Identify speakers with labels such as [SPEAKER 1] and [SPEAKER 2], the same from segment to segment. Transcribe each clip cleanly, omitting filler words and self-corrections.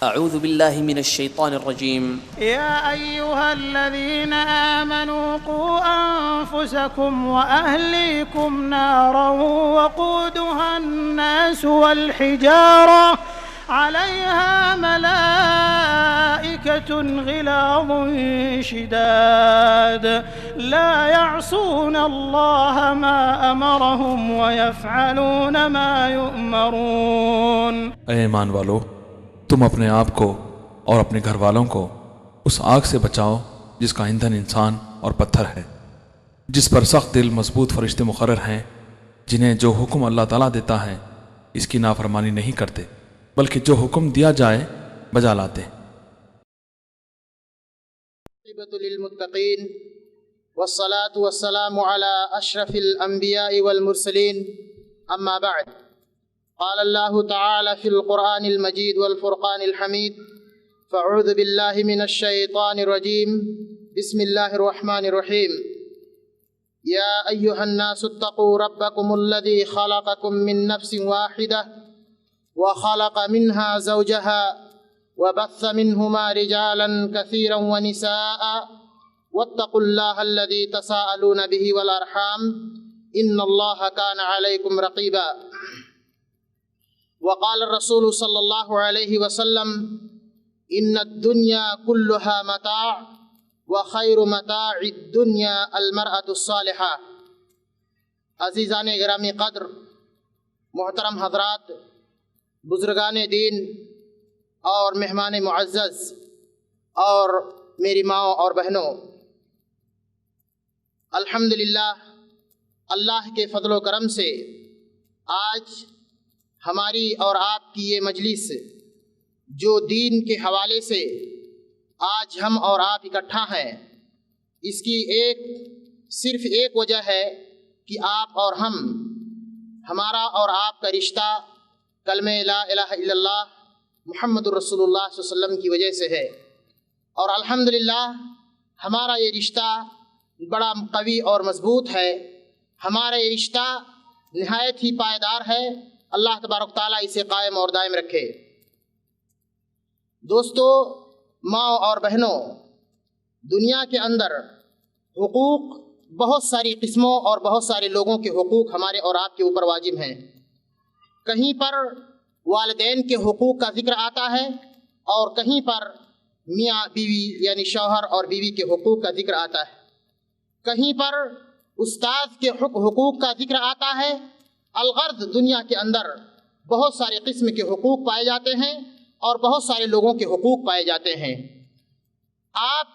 [SPEAKER 1] اعوذ باللہ من الشیطان الرجیم
[SPEAKER 2] يا أيها الذين آمنوا قوا أنفسكم وأهليكم نارا وقودها الناس والحجارة عليها ملائكة غلاظ شداد لا يعصون الله ما أمرهم ويفعلون ما يؤمرون۔
[SPEAKER 3] اے ایمان والو، تم اپنے آپ کو اور اپنے گھر والوں کو اس آگ سے بچاؤ جس کا ایندھن انسان اور پتھر ہے، جس پر سخت دل مضبوط فرشتے مقرر ہیں، جنہیں جو حکم اللہ تعالیٰ دیتا ہے اس کی نافرمانی نہیں کرتے بلکہ جو حکم دیا جائے بجا لاتے۔
[SPEAKER 4] للمتقین والصلاة والسلام على اشرف الانبیاء والمرسلین، اما بعد، قال اللہ تعالی فی القرآن المجید والفرقان الحمید، فاعوذ باللہ من الشیطان الرجیم، بسم اللہ الرحمن الرحیم، یا ایہا الناس اتقوا ربکم الذی خلقکم من نفس واحدہ وخلق منها زوجها وبث منهما رجالا كثيرا ونساء واتقوا الله الذي تساءلون به والأرحام إن الله كان عليكم رقيبا، وقال الرسول صلى الله عليه وسلم إن الدنيا كلها متاع وخير متاع الدنيا المرأة الصالحة۔ عزیزان گرامی قدر، محترم حضرات، بزرگان دین اور مہمان معزز اور میری ماؤں اور بہنوں، الحمدللہ اللہ کے فضل و کرم سے آج ہماری اور آپ کی یہ مجلس جو دین کے حوالے سے آج ہم اور آپ اکٹھا ہیں، اس کی صرف ایک وجہ ہے کہ آپ اور ہمارا اور آپ کا رشتہ کلمہ لا الہ الا اللہ محمد الرسول اللہ صلی اللہ علیہ وسلم کی وجہ سے ہے، اور الحمدللہ ہمارا یہ رشتہ بڑا قوی اور مضبوط ہے، ہمارا یہ رشتہ نہایت ہی پائیدار ہے۔ اللہ تبارک تعالیٰ اسے قائم اور دائم رکھے۔ دوستو، ماں اور بہنوں، دنیا کے اندر حقوق بہت ساری قسموں اور بہت سارے لوگوں کے حقوق ہمارے اور آپ کے اوپر واجب ہیں۔ کہیں پر والدین کے حقوق کا ذکر آتا ہے اور کہیں پر میاں بیوی یعنی شوہر اور بیوی کے حقوق کا ذکر آتا ہے، کہیں پر استاد کے حقوق کا ذکر آتا ہے۔ الغرض دنیا کے اندر بہت سارے قسم کے حقوق پائے جاتے ہیں اور بہت سارے لوگوں کے حقوق پائے جاتے ہیں۔ آپ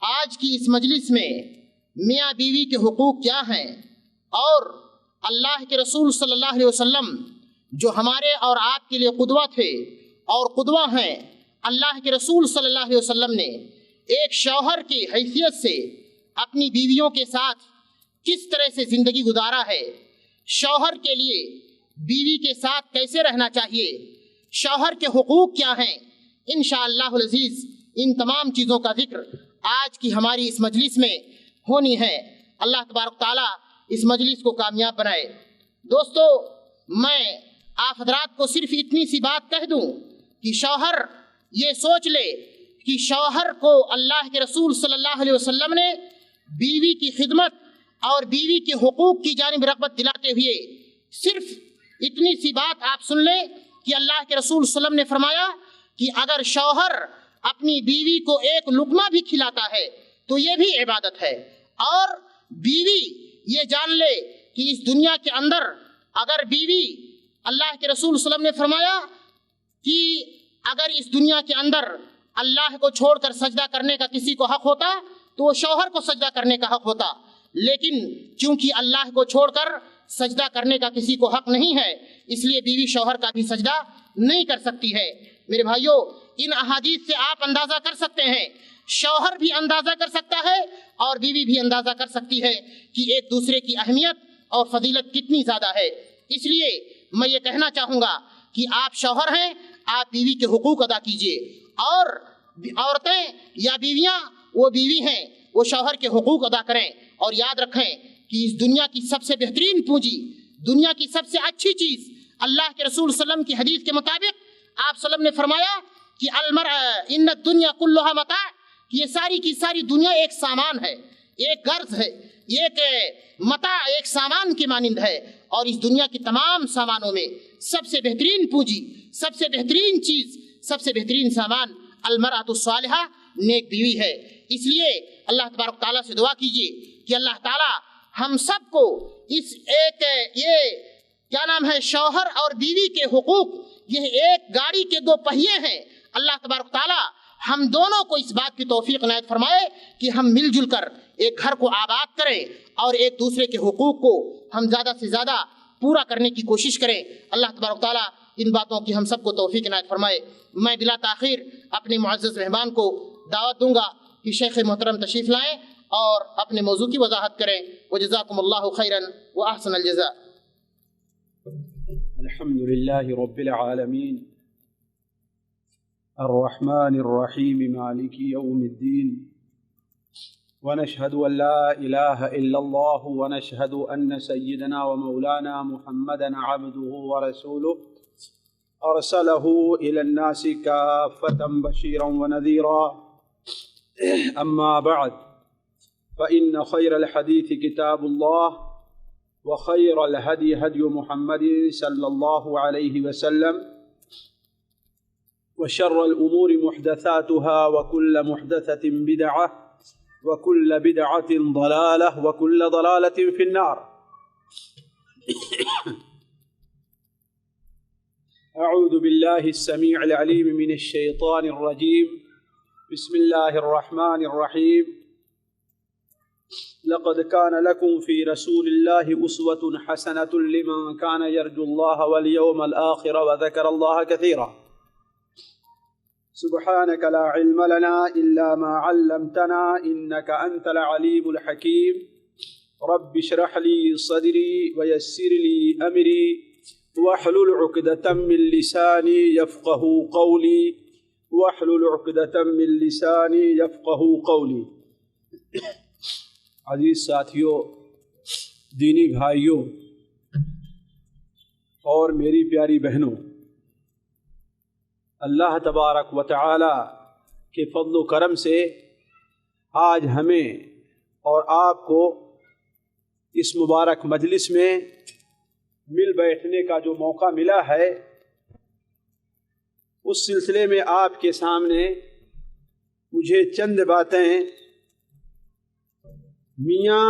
[SPEAKER 4] آج کی اس مجلس میں میاں بیوی کے حقوق کیا ہیں اور اللہ کے رسول صلی اللہ علیہ وسلم جو ہمارے اور آپ کے لیے قدوہ تھے اور قدوہ ہیں، اللہ کے رسول صلی اللہ علیہ وسلم نے ایک شوہر کی حیثیت سے اپنی بیویوں کے ساتھ کس طرح سے زندگی گزارا ہے، شوہر کے لیے بیوی کے ساتھ کیسے رہنا چاہیے، شوہر کے حقوق کیا ہیں، انشاءاللہ العزیز ان تمام چیزوں کا ذکر آج کی ہماری اس مجلس میں ہونی ہے۔ اللہ تبارک تعالیٰ اس مجلس کو کامیاب بنائے۔ دوستو، میں آپ حضرات کو صرف اتنی سی بات کہہ دوں کہ شوہر یہ سوچ لے کہ شوہر کو اللہ کے رسول صلی اللہ علیہ وسلم نے بیوی کی خدمت اور بیوی کے حقوق کی جانب رغبت دلاتے ہوئے صرف اتنی سی بات آپ سن لیں کہ اللہ کے رسول صلی اللہ علیہ وسلم نے فرمایا کہ اگر شوہر اپنی بیوی کو ایک لقمہ بھی کھلاتا ہے تو یہ بھی عبادت ہے، اور بیوی یہ جان لے کہ اس دنیا کے اندر اگر بیوی، اللہ کے رسول صلی اللہ علیہ وسلم نے فرمایا کہ اگر اس دنیا کے اندر اللہ کو چھوڑ کر سجدہ کرنے کا کسی کو حق ہوتا تو وہ شوہر کو سجدہ کرنے کا حق ہوتا، لیکن چونکہ اللہ کو چھوڑ کر سجدہ کرنے کا کسی کو حق نہیں ہے، اس لیے بیوی شوہر کا بھی سجدہ نہیں کر سکتی ہے۔ میرے بھائیوں، ان احادیث سے آپ اندازہ کر سکتے ہیں، شوہر بھی اندازہ کر سکتا ہے اور بیوی بھی اندازہ کر سکتی ہے کہ ایک دوسرے کی اہمیت اور فضیلت کتنی زیادہ ہے۔ اس لیے میں یہ کہنا چاہوں گا کہ آپ شوہر ہیں، آپ بیوی کے حقوق ادا کیجئے، اور عورتیں یا بیویاں وہ بیوی ہیں، وہ شوہر کے حقوق ادا کریں، اور یاد رکھیں کہ اس دنیا کی سب سے بہترین پونجی، دنیا کی سب سے اچھی چیز، اللہ کے رسول صلی اللہ علیہ وسلم کی حدیث کے مطابق آپ صلی اللہ علیہ وسلم نے فرمایا کہ کہ ان الدنیا کلھا متاع، یہ ساری کی ساری دنیا ایک سامان ہے، ایک غرض ہے، ایک متاع، ایک سامان کی مانند ہے، اور اس دنیا کی تمام سامانوں میں سب سے بہترین پونجی، سب سے بہترین چیز، سب سے بہترین سامان المرأۃ الصالحہ، نیک بیوی ہے۔ اس لیے اللہ تبارک تعالیٰ سے دعا کیجیے کہ اللہ تعالیٰ ہم سب کو اس یہ کیا نام ہے، شوہر اور بیوی کے حقوق، یہ ایک گاڑی کے دو پہیے ہیں، اللہ تبارک تعالیٰ ہم دونوں کو اس بات کی توفیق عنایت فرمائے کہ ہم مل جل کر ایک گھر کو آباد کریں اور ایک دوسرے کے حقوق کو ہم زیادہ سے زیادہ پورا کرنے کی کوشش کریں۔ اللہ تبارک تعالیٰ ان باتوں کی ہم سب کو توفیق عنایت فرمائے۔ میں بلا تاخیر اپنے معزز مہمان کو دعوت دوں گا کہ شیخ محترم تشریف لائیں اور اپنے موضوع کی وضاحت کریں۔ وجزاکم اللہ خیرا واحسن الجزاء۔
[SPEAKER 5] الحمد لله رب العالمين الرحمن الرحيم مالك يوم الدين، ونشهد أن لا إله إلا الله، ونشهد أن سيدنا ومولانا محمدا عبده ورسوله أرسله إلى الناس كافة بشيرا ونذيرا. أما بعد، فإن خير الحديث كتاب الله، وخير الهدي هدي محمد صلى الله عليه وسلم، وشر الأمور محدثاتها، وكل محدثة بدعة، وكل بدعة ضلالة، وكل ضلالة في النار. أعوذ بالله السميع العليم من الشيطان الرجيم. بسم الله الرحمن الرحيم. لقد كان لكم في رسول الله أسوة حسنة لمن كان يرجو الله واليوم الآخر وذكر الله كثيرا. سبحانك لا علم لنا إلا ما علمتنا إنك أنت العليم الحكيم. رب اشرح لي صدري ويسر لي أمري واحلل عقدة من لساني يفقهوا قولي، واحلل عقدة من لساني يفقهوا قولي. عزیز ساتھیوں، دینی بھائیوں اور میری پیاری بہنوں، اللہ تبارک و تعالی کے فضل و کرم سے آج ہمیں اور آپ کو اس مبارک مجلس میں مل بیٹھنے کا جو موقع ملا ہے، اس سلسلے میں آپ کے سامنے مجھے چند باتیں میاں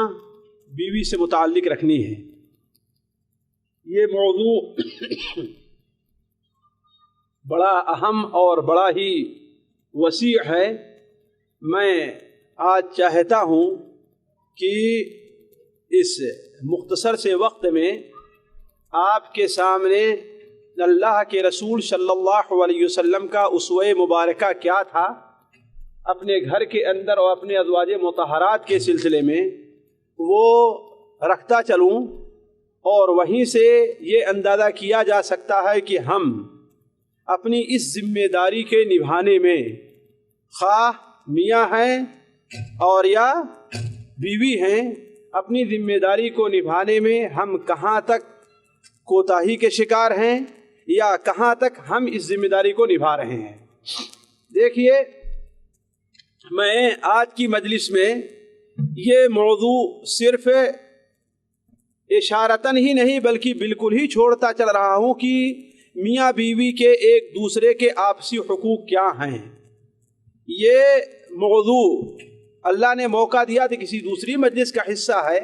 [SPEAKER 5] بیوی سے متعلق رکھنی ہے۔ یہ موضوع بڑا اہم اور بڑا ہی وسیع ہے۔ میں آج چاہتا ہوں کہ اس مختصر سے وقت میں آپ کے سامنے اللہ کے رسول صلی اللہ علیہ وسلم کا اسوہ مبارکہ کیا تھا اپنے گھر کے اندر اور اپنے ازواج مطہرات کے سلسلے میں، وہ رکھتا چلوں، اور وہیں سے یہ اندازہ کیا جا سکتا ہے کہ ہم اپنی اس ذمہ داری کے نبھانے میں، خواہ میاں ہیں اور یا بیوی ہیں، اپنی ذمہ داری کو نبھانے میں ہم کہاں تک کوتاہی کے شکار ہیں یا کہاں تک ہم اس ذمہ داری کو نبھا رہے ہیں۔ دیکھیے، میں آج کی مجلس میں یہ موضوع صرف اشارتاً ہی نہیں بلکہ بالکل ہی چھوڑتا چل رہا ہوں کہ میاں بیوی کے ایک دوسرے کے آپسی حقوق کیا ہیں۔ یہ موضوع اللہ نے موقع دیا تو کسی دوسری مجلس کا حصہ ہے۔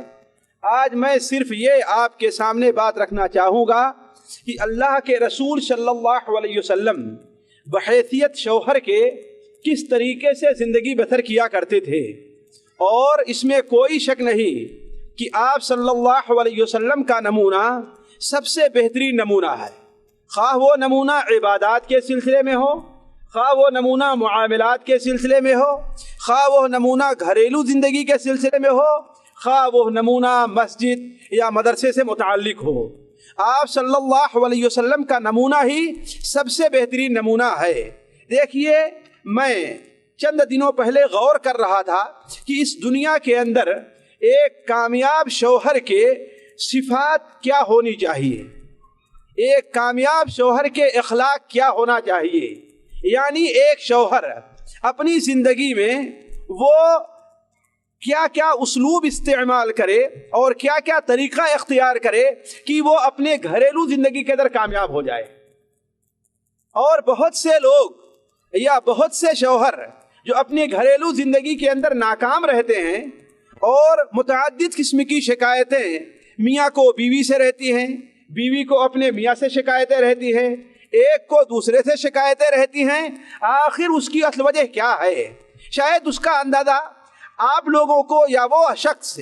[SPEAKER 5] آج میں صرف یہ آپ کے سامنے بات رکھنا چاہوں گا کہ اللہ کے رسول صلی اللہ علیہ وسلم بحیثیت شوہر کے کس طریقے سے زندگی بسر کیا کرتے تھے، اور اس میں کوئی شک نہیں کہ آپ صلی اللہ علیہ وسلم کا نمونہ سب سے بہترین نمونہ ہے، خواہ وہ نمونہ عبادات کے سلسلے میں ہو، خواہ وہ نمونہ معاملات کے سلسلے میں ہو، خواہ وہ نمونہ گھریلو زندگی کے سلسلے میں ہو، خواہ وہ نمونہ مسجد یا مدرسے سے متعلق ہو۔ آپ صلی اللہ علیہ وسلم کا نمونہ ہی سب سے بہترین نمونہ ہے۔ دیکھیے، میں چند دنوں پہلے غور کر رہا تھا کہ اس دنیا کے اندر ایک کامیاب شوہر کے صفات کیا ہونی چاہیے، ایک کامیاب شوہر کے اخلاق کیا ہونا چاہیے۔ یعنی ایک شوہر اپنی زندگی میں وہ کیا کیا اسلوب استعمال کرے اور کیا کیا طریقہ اختیار کرے کہ وہ اپنے گھریلو زندگی کے اندر کامیاب ہو جائے. اور بہت سے لوگ یا بہت سے شوہر جو اپنے گھریلو زندگی کے اندر ناکام رہتے ہیں اور متعدد قسم کی شکایتیں میاں کو بیوی سے رہتی ہیں, بیوی کو اپنے میاں سے شکایتیں رہتی ہیں, ایک کو دوسرے سے شکایتیں رہتی ہیں. آخر اس کی اصل وجہ کیا ہے؟ شاید اس کا اندازہ آپ لوگوں کو یا وہ شخص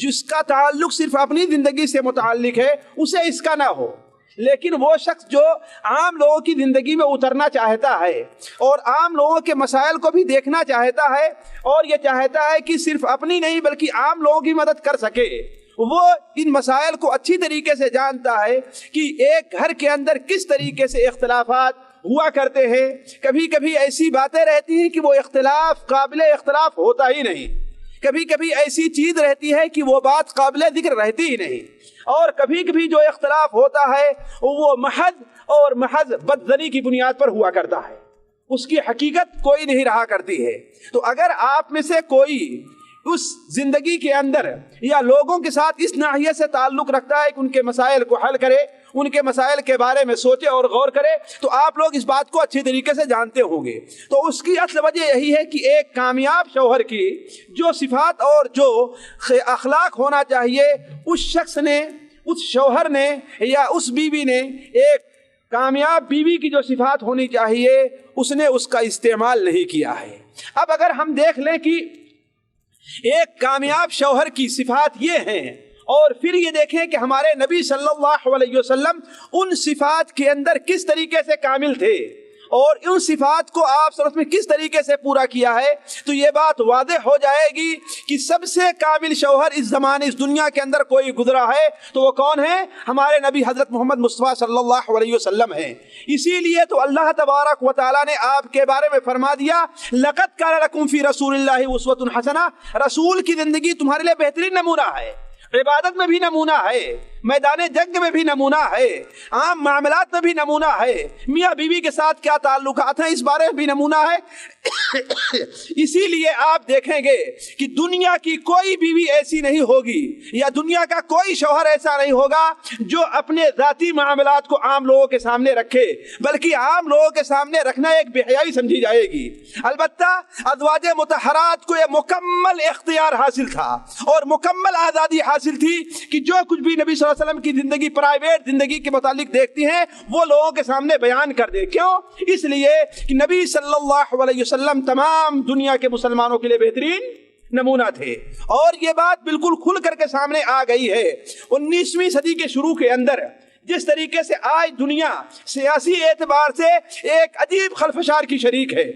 [SPEAKER 5] جس کا تعلق صرف اپنی زندگی سے متعلق ہے اسے اس کا نہ ہو, لیکن وہ شخص جو عام لوگوں کی زندگی میں اترنا چاہتا ہے اور عام لوگوں کے مسائل کو بھی دیکھنا چاہتا ہے اور یہ چاہتا ہے کہ صرف اپنی نہیں بلکہ عام لوگوں کی مدد کر سکے, وہ ان مسائل کو اچھی طریقے سے جانتا ہے کہ ایک گھر کے اندر کس طریقے سے اختلافات ہوا کرتے ہیں. کبھی کبھی ایسی باتیں رہتی ہیں کہ وہ اختلاف قابل اختلاف ہوتا ہی نہیں, کبھی کبھی ایسی چیز رہتی ہے کہ وہ بات قابل ذکر رہتی ہی نہیں, اور کبھی کبھی جو اختلاف ہوتا ہے وہ محض بدظنی کی بنیاد پر ہوا کرتا ہے, اس کی حقیقت کوئی نہیں رہا کرتی ہے. تو اگر آپ میں سے کوئی اس زندگی کے اندر یا لوگوں کے ساتھ اس ناحیے سے تعلق رکھتا ہے کہ ان کے مسائل کو حل کرے, ان کے مسائل کے بارے میں سوچے اور غور کرے, تو آپ لوگ اس بات کو اچھی طریقے سے جانتے ہوں گے. تو اس کی اصل وجہ یہی ہے کہ ایک کامیاب شوہر کی جو صفات اور جو اخلاق ہونا چاہیے اس شخص نے, اس شوہر نے یا اس بیوی نے, ایک کامیاب بیوی کی جو صفات ہونی چاہیے اس نے اس کا استعمال نہیں کیا ہے. اب اگر ہم دیکھ لیں کہ ایک کامیاب شوہر کی صفات یہ ہیں اور پھر یہ دیکھیں کہ ہمارے نبی صلی اللہ علیہ وسلم ان صفات کے اندر کس طریقے سے کامل تھے اور ان صفات کو آپ صلی اللہ علیہ وسلم کس طریقے سے پورا کیا ہے, تو یہ بات واضح ہو جائے گی کہ سب سے کامل شوہر اس زمانے اس دنیا کے اندر کوئی گزرا ہے تو وہ کون ہے؟ ہمارے نبی حضرت محمد مصطفیٰ صلی اللہ علیہ وسلم ہیں. اسی لیے تو اللہ تبارک و تعالیٰ نے آپ کے بارے میں فرما دیا لَقَدْ كَانَ لَكُمْ فِي رَسُولِ اللَّهِ أُسْوَةٌ حَسَنَةٌ, رسول کی زندگی تمہارے لیے بہترین نمونہ ہے, عبادت میں بھی نمونہ ہے, میدان جنگ میں بھی نمونہ ہے, عام معاملات میں بھی نمونہ ہے, میاں بیوی کے ساتھ کیا تعلقات ہیں اس بارے میں بھی نمونہ ہے. اسی لیے آپ دیکھیں گے کہ دنیا کی کوئی بیوی ایسی نہیں ہوگی یا دنیا کا کوئی شوہر ایسا نہیں ہوگا جو اپنے ذاتی معاملات کو عام لوگوں کے سامنے رکھے, بلکہ عام لوگوں کے سامنے رکھنا ایک بے حیائی سمجھی جائے گی. البتہ ازواج مطہرات کو یہ مکمل اختیار حاصل تھا اور مکمل آزادی حاصل تھی کہ جو کچھ بھی نبی صلی اللہ علیہ وسلم کی زندگی پرائیویٹ زندگی کے متعلق دیکھتی ہیں وہ لوگوں کے سامنے بیان کر دے. کیوں؟ اس لیے کہ نبی صلی اللہ علیہ وسلم تمام دنیا کے مسلمانوں کے لیے بہترین نمونہ تھے, اور یہ بات بالکل کھل کر کے سامنے آ گئی ہے 19ویں صدی کے شروع کے اندر. جس طریقے سے آج دنیا سیاسی اعتبار سے ایک عجیب خلفشار کی شریک ہے,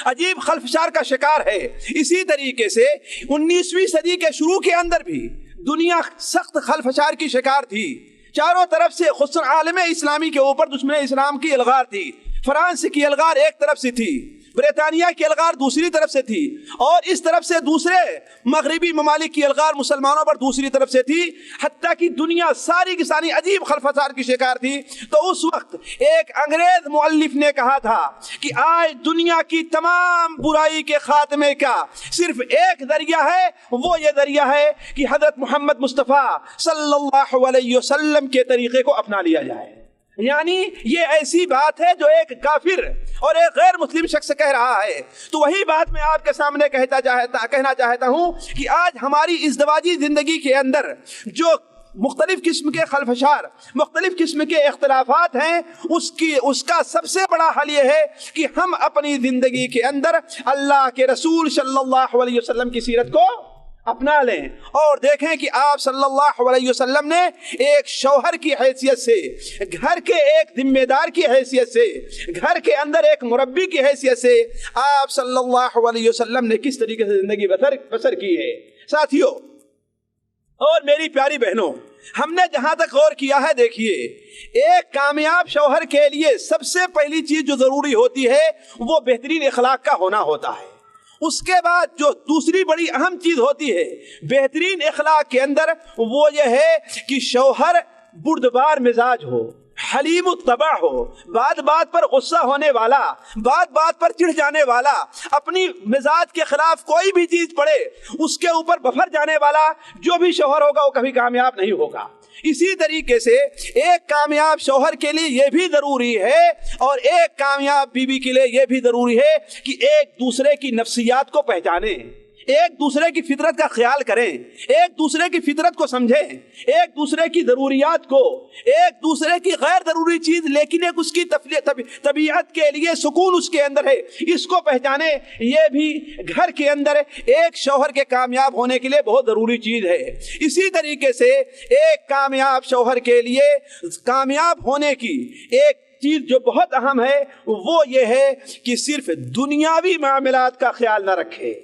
[SPEAKER 5] عجیب خلفشار کا شکار ہے, اسی طریقے سے 19ویں صدی کے شروع کے اندر بھی دنیا سخت خلفشار کی شکار تھی. چاروں طرف سے خصوصاً عالم اسلامی کے اوپر دشمن اسلام کی الغار تھی. فرانس کی الغار ایک طرف سے تھی, برطانیہ کی الغار دوسری طرف سے تھی, اور اس طرف سے دوسرے مغربی ممالک کی الغار مسلمانوں پر دوسری طرف سے تھی, حتیٰ کہ دنیا ساری کی ساری عجیب خلفشار کی شکار تھی. تو اس وقت ایک انگریز مؤلف نے کہا تھا کہ آج دنیا کی تمام برائی کے خاتمے کا صرف ایک ذریعہ ہے, وہ یہ ذریعہ ہے کہ حضرت محمد مصطفیٰ صلی اللہ علیہ وسلم کے طریقے کو اپنا لیا جائے. یعنی یہ ایسی بات ہے جو ایک کافر اور ایک غیر مسلم شخص کہہ رہا ہے. تو وہی بات میں آپ کے سامنے کہنا چاہتا ہوں کہ آج ہماری ازدواجی زندگی کے اندر جو مختلف قسم کے خلفشار, مختلف قسم کے اختلافات ہیں, اس کا سب سے بڑا حل یہ ہے کہ ہم اپنی زندگی کے اندر اللہ کے رسول صلی اللہ علیہ وسلم کی سیرت کو اپنا لیں اور دیکھیں کہ آپ صلی اللہ علیہ وسلم نے ایک شوہر کی حیثیت سے, گھر کے ایک ذمہ دار کی حیثیت سے, گھر کے اندر ایک مربی کی حیثیت سے آپ صلی اللہ علیہ وسلم نے کس طریقے سے زندگی بسر کی ہے. ساتھیوں اور میری پیاری بہنوں, ہم نے جہاں تک غور کیا ہے, دیکھیے ایک کامیاب شوہر کے لیے سب سے پہلی چیز جو ضروری ہوتی ہے وہ بہترین اخلاق کا ہونا ہوتا ہے. اس کے بعد جو دوسری بڑی اہم چیز ہوتی ہے بہترین اخلاق کے اندر وہ یہ ہے کہ شوہر بردبار مزاج ہو, حلیم الطبع ہو، بات بات پر غصہ ہونے والا، بات بات پر چڑھ جانے والا، اپنی مزاج کے خلاف کوئی بھی چیز پڑے اس کے اوپر بفر جانے والا جو بھی شوہر ہوگا وہ کبھی کامیاب نہیں ہوگا۔ اسی طریقے سے ایک کامیاب شوہر کے لیے یہ بھی ضروری ہے اور ایک کامیاب بیوی کے لیے یہ بھی ضروری ہے کہ ایک دوسرے کی نفسیات کو پہچانیں، ایک دوسرے کی فطرت کا خیال کریں، ایک دوسرے کی فطرت کو سمجھیں، ایک دوسرے کی ضروریات کو، ایک دوسرے کی غیر ضروری چیز لیکن ایک اس کی طبیعت کے لیے سکون اس کے اندر ہے، اس کو پہچانے۔ یہ بھی گھر کے اندر ایک شوہر کے کامیاب ہونے کے لیے بہت ضروری چیز ہے۔ اسی طریقے سے ایک کامیاب شوہر کے لیے کامیاب ہونے کی ایک چیز جو بہت اہم ہے وہ یہ ہے کہ صرف دنیاوی معاملات کا خیال نہ رکھے،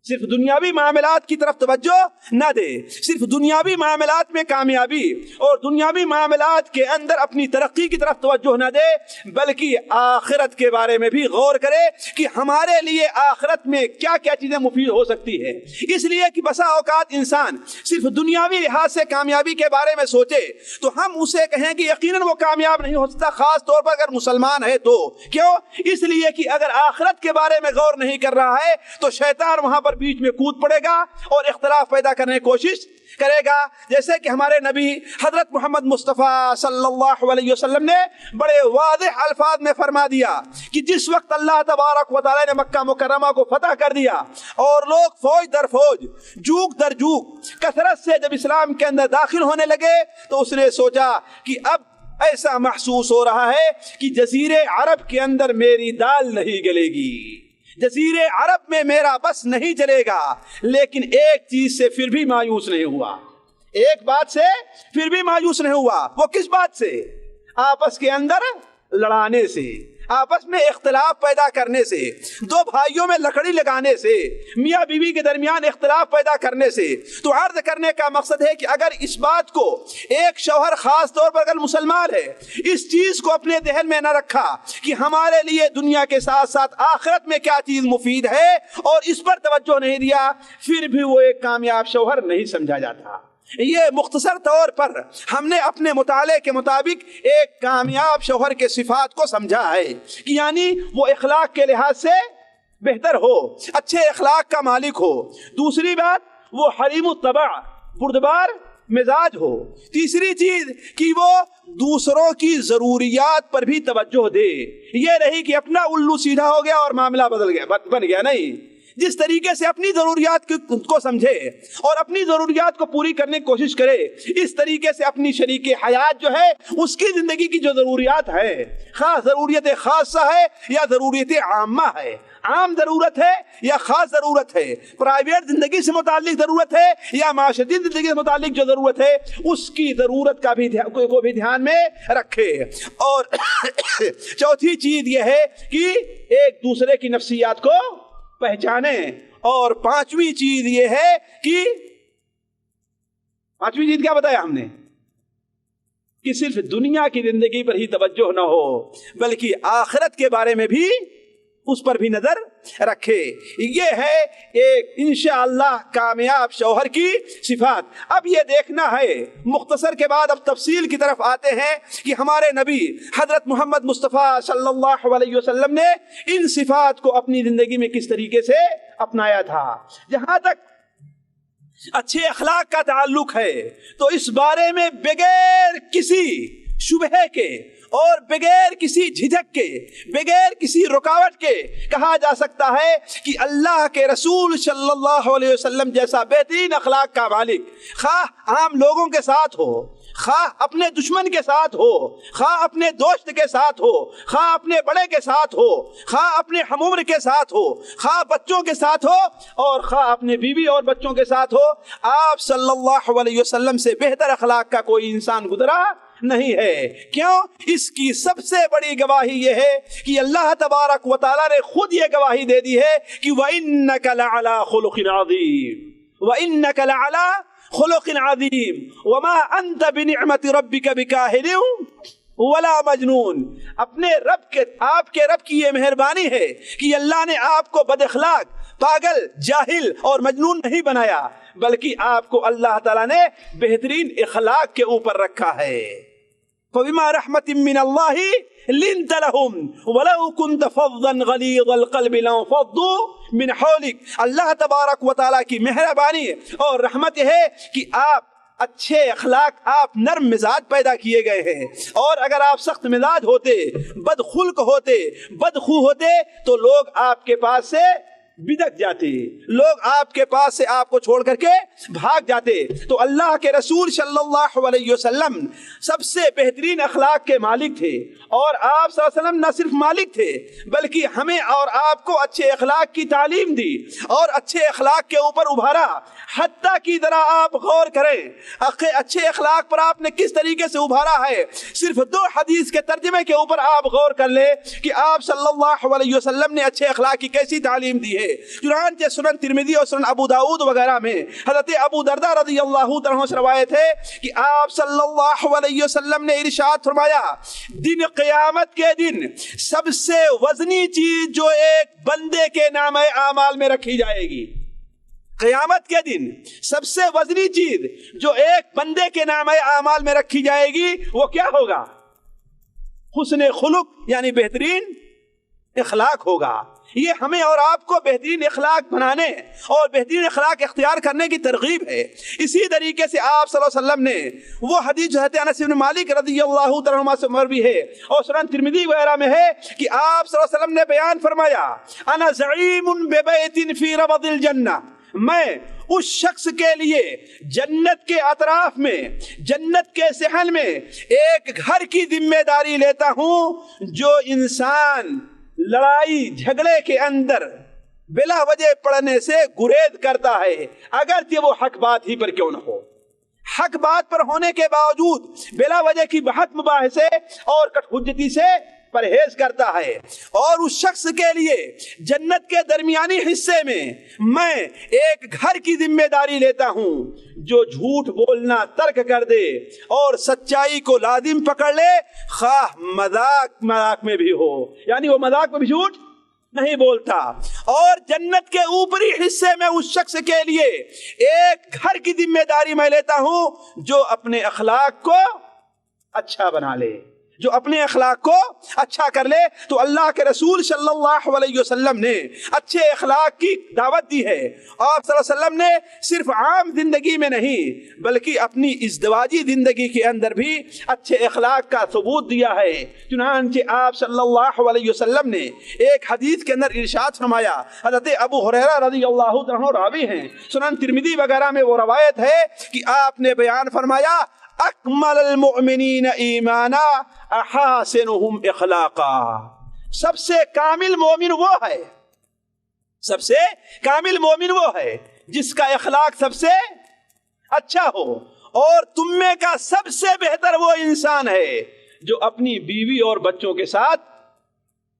[SPEAKER 5] صرف دنیاوی معاملات کی طرف توجہ نہ دے، صرف دنیاوی معاملات میں کامیابی اور دنیاوی معاملات کے اندر اپنی ترقی کی طرف توجہ نہ دے، بلکہ آخرت کے بارے میں بھی غور کرے کہ ہمارے لیے آخرت میں کیا کیا چیزیں مفید ہو سکتی ہے۔ اس لیے کہ بسا اوقات انسان صرف دنیاوی لحاظ سے کامیابی کے بارے میں سوچے تو ہم اسے کہیں کہ یقیناً وہ کامیاب نہیں ہو سکتا، خاص طور پر اگر مسلمان ہے تو۔ کیوں؟ اس لیے کہ اگر آخرت کے بارے میں غور نہیں کر رہا ہے تو شیطان وہاں پر بیچ میں کود پڑے گا اور اختلاف پیدا کرنے کی کوشش کرے گا، جیسے کہ ہمارے نبی حضرت محمد مصطفیٰ صلی اللہ علیہ وسلم نے بڑے واضح الفاظ میں فرما دیا کہ جس وقت اللہ تبارک و تعالی نے مکہ مکرمہ کو فتح کر دیا اور لوگ فوج در فوج، جوک در جوک کثرت سے جب اسلام کے اندر داخل ہونے لگے تو اس نے سوچا کہ اب ایسا محسوس ہو رہا ہے کہ جزیرے عرب کے اندر میری دال نہیں گلے گی، جزیرے عرب میں میرا بس نہیں چلے گا، لیکن ایک چیز سے پھر بھی مایوس نہیں ہوا، ایک بات سے پھر بھی مایوس نہیں ہوا۔ وہ کس بات سے؟ آپس کے اندر لڑانے سے، آپس میں اختلاف پیدا کرنے سے، دو بھائیوں میں لکڑی لگانے سے، میاں بیوی کے درمیان اختلاف پیدا کرنے سے۔ تو عرض کرنے کا مقصد ہے کہ اگر اس بات کو ایک شوہر خاص طور پر اگر مسلمان ہے اس چیز کو اپنے ذہن میں نہ رکھا کہ ہمارے لیے دنیا کے ساتھ ساتھ آخرت میں کیا چیز مفید ہے اور اس پر توجہ نہیں دیا، پھر بھی وہ ایک کامیاب شوہر نہیں سمجھا جاتا۔ یہ مختصر طور پر ہم نے اپنے مطالعے کے مطابق ایک کامیاب شوہر کے صفات کو سمجھا ہے کہ یعنی وہ اخلاق کے لحاظ سے بہتر ہو، اچھے اخلاق کا مالک ہو۔ دوسری بات وہ حلیم الطبع، بردبار مزاج ہو۔ تیسری چیز کہ وہ دوسروں کی ضروریات پر بھی توجہ دے، یہ نہیں کہ اپنا الو سیدھا ہو گیا اور معاملہ بن گیا، نہیں، جس طریقے سے اپنی ضروریات کو سمجھے اور اپنی ضروریات کو پوری کرنے کی کوشش کرے، اس طریقے سے اپنی شریک حیات جو ہے اس کی زندگی کی جو ضروریات ہے، خاص ضروریت خاصہ ہے یا ضروریت عامہ ہے، عام ضرورت ہے یا خاص ضرورت ہے، پرائیویٹ زندگی سے متعلق ضرورت ہے یا معاشرتی زندگی سے متعلق جو ضرورت ہے اس کی ضرورت کا بھی کو بھی دھیان میں رکھے۔ اور چوتھی چیز یہ ہے کہ ایک دوسرے کی نفسیات کو پہچانے، اور پانچویں چیز یہ ہے کہ پانچویں چیز کیا بتایا ہم نے کہ صرف دنیا کی زندگی پر ہی توجہ نہ ہو بلکہ آخرت کے بارے میں بھی اس پر بھی نظر رکھے۔ یہ ہے ایک انشاءاللہ کامیاب شوہر کی صفات۔ اب یہ دیکھنا ہے، مختصر کے بعد اب تفصیل کی طرف آتے ہیں کہ ہمارے نبی حضرت محمد مصطفیٰ صلی اللہ علیہ وسلم نے ان صفات کو اپنی زندگی میں کس طریقے سے اپنایا تھا۔ جہاں تک اچھے اخلاق کا تعلق ہے تو اس بارے میں بغیر کسی شبہ کے اور بغیر کسی جھجک کے، بغیر کسی رکاوٹ کے کہا جا سکتا ہے کہ اللہ کے رسول صلی اللہ علیہ وسلم جیسا بہترین اخلاق کا مالک، خواہ عام لوگوں کے ساتھ ہو، خواہ اپنے دشمن کے ساتھ ہو، خواہ اپنے دوست کے ساتھ ہو، خواہ اپنے بڑے کے ساتھ ہو، خواہ اپنے ہم عمر کے ساتھ ہو، خواہ بچوں کے ساتھ ہو اور خواہ اپنے بیوی اور بچوں کے ساتھ ہو، آپ صلی اللہ علیہ وسلم سے بہتر اخلاق کا کوئی انسان گزرا نہیں ہے۔ کیوں؟ اس کی سب سے بڑی گواہی یہ ہے کہ اللہ تبارک و تعالیٰ نے خود یہ گواہی دے دی ہے کہ وَإِنَّكَ لَعَلَىٰ خُلُقٍ عَظِيمٍ وَإِنَّكَ لَعَلَىٰ خُلُقٍ عَظِيمٍ وَمَا أَنْتَ بِنِعْمَةِ رَبِّكَ بِكَاهِنٍ وَلَا مَجْنُونٍ۔ اپنے رب کے، آپ کے رب کی یہ مہربانی ہے کہ اللہ نے آپ کو بد اخلاق، پاگل، جاہل اور مجنون نہیں بنایا، بلکہ آپ کو اللہ تعالیٰ نے بہترین اخلاق کے اوپر رکھا ہے۔ فبما رحمة من الله لنت لهم ولو كنت فظا غليظ القلب لانفضوا من حولك. اللہ تبارک و تعالیٰ کی مہربانی اور رحمت ہے کہ آپ اچھے اخلاق، آپ نرم مزاج پیدا کیے گئے ہیں، اور اگر آپ سخت مزاج ہوتے، بدخلق ہوتے، بدخو ہوتے تو لوگ آپ کے پاس سے بدک جاتے، لوگ آپ کے پاس سے آپ کو چھوڑ کر کے بھاگ جاتے. تو اللہ کے رسول صلی اللہ علیہ وسلم سب سے بہترین اخلاق کے مالک تھے، اور آپ صلی اللہ علیہ وسلم نہ صرف مالک تھے بلکہ ہمیں اور آپ کو اچھے اخلاق کی تعلیم دی اور اچھے اخلاق کے اوپر ابھارا. حتیٰ کی ذرا آپ غور کریں اچھے اخلاق پر آپ نے کس طریقے سے ابھارا ہے. صرف 2 حدیث کے ترجمے کے اوپر آپ غور کر لیں کہ آپ صلی اللہ علیہ وسلم نے اچھے اخلاق کی کیسی تعلیم دی ہے. چنانچہ سنن ترمذی اور سنن ابو داؤد وغیرہ میں حضرت ابو درداء رضی اللہ عنہ سے روایت ہے کہ آپ صلی اللہ علیہ وسلم نے ارشاد فرمایا، دن قیامت کے دن سب سے وزنی چیز جو ایک بندے کے نامہ اعمال میں رکھی جائے گی، قیامت کے دن سب سے وزنی چیز جو ایک بندے کے نامہ اعمال میں رکھی جائے گی وہ کیا ہوگا؟ حسن خلق، یعنی بہترین اخلاق ہوگا. یہ ہمیں اور آپ کو بہترین اخلاق بنانے اور بہترین اخلاق اختیار کرنے کی ترغیب ہے. اسی طریقے سے آپ صلی اللہ علیہ وسلم نے وہ حدیث حضرت انس بن مالک رضی اللہ عنہ سے مروی ہے اور سنن ترمذی وغیرہ میں ہے کہ آپ صلی اللہ علیہ وسلم نے بیان فرمایا، انا زعیم ببیت فی ربض الجنہ، میں اس شخص کے لیے جنت کے اطراف میں، جنت کے صحن میں ایک گھر کی ذمہ داری لیتا ہوں جو انسان لڑائی جھگڑے کے اندر بلا وجہ پڑنے سے گریز کرتا ہے، اگرچہ وہ حق بات ہی پر کیوں نہ ہو. حق بات پر ہونے کے باوجود بلا وجہ کی بحث مباحثے اور کٹ حجتی سے پرہیز کرتا ہے. اور اس شخص کے لیے جنت کے درمیانی حصے میں ایک گھر کی ذمہ داری لیتا ہوں جو جھوٹ بولنا ترک کر دے اور سچائی کو لازم پکڑ لے، خواہ مذاق میں بھی ہو، یعنی وہ مذاق میں بھی جھوٹ نہیں بولتا. اور جنت کے اوپری حصے میں اس شخص کے لیے ایک گھر کی ذمہ داری میں لیتا ہوں جو اپنے اخلاق کو اچھا بنا لے، جو اپنے اخلاق کو اچھا کر لے. تو اللہ کے رسول صلی اللہ علیہ وسلم نے اچھے اخلاق کی دعوت دی ہے. آپ صلی اللہ علیہ وسلم نے صرف عام زندگی میں نہیں بلکہ اپنی ازدواجی زندگی کے اندر بھی اچھے اخلاق کا ثبوت دیا ہے. چنانچہ آپ صلی اللہ علیہ وسلم نے ایک حدیث کے اندر ارشاد فرمایا، حضرت ابو ہریرہ رضی اللہ عنہ راوی ہیں، سنن ترمذی وغیرہ میں وہ روایت ہے کہ آپ نے بیان فرمایا، اکمل المؤمنین ایمانا احاسنہم اخلاقا. سب سے کامل مومن وہ ہے، سب سے کامل مومن وہ ہے جس کا اخلاق سب سے اچھا ہو. اور تم میں کا سب سے بہتر وہ انسان ہے جو اپنی بیوی اور بچوں کے ساتھ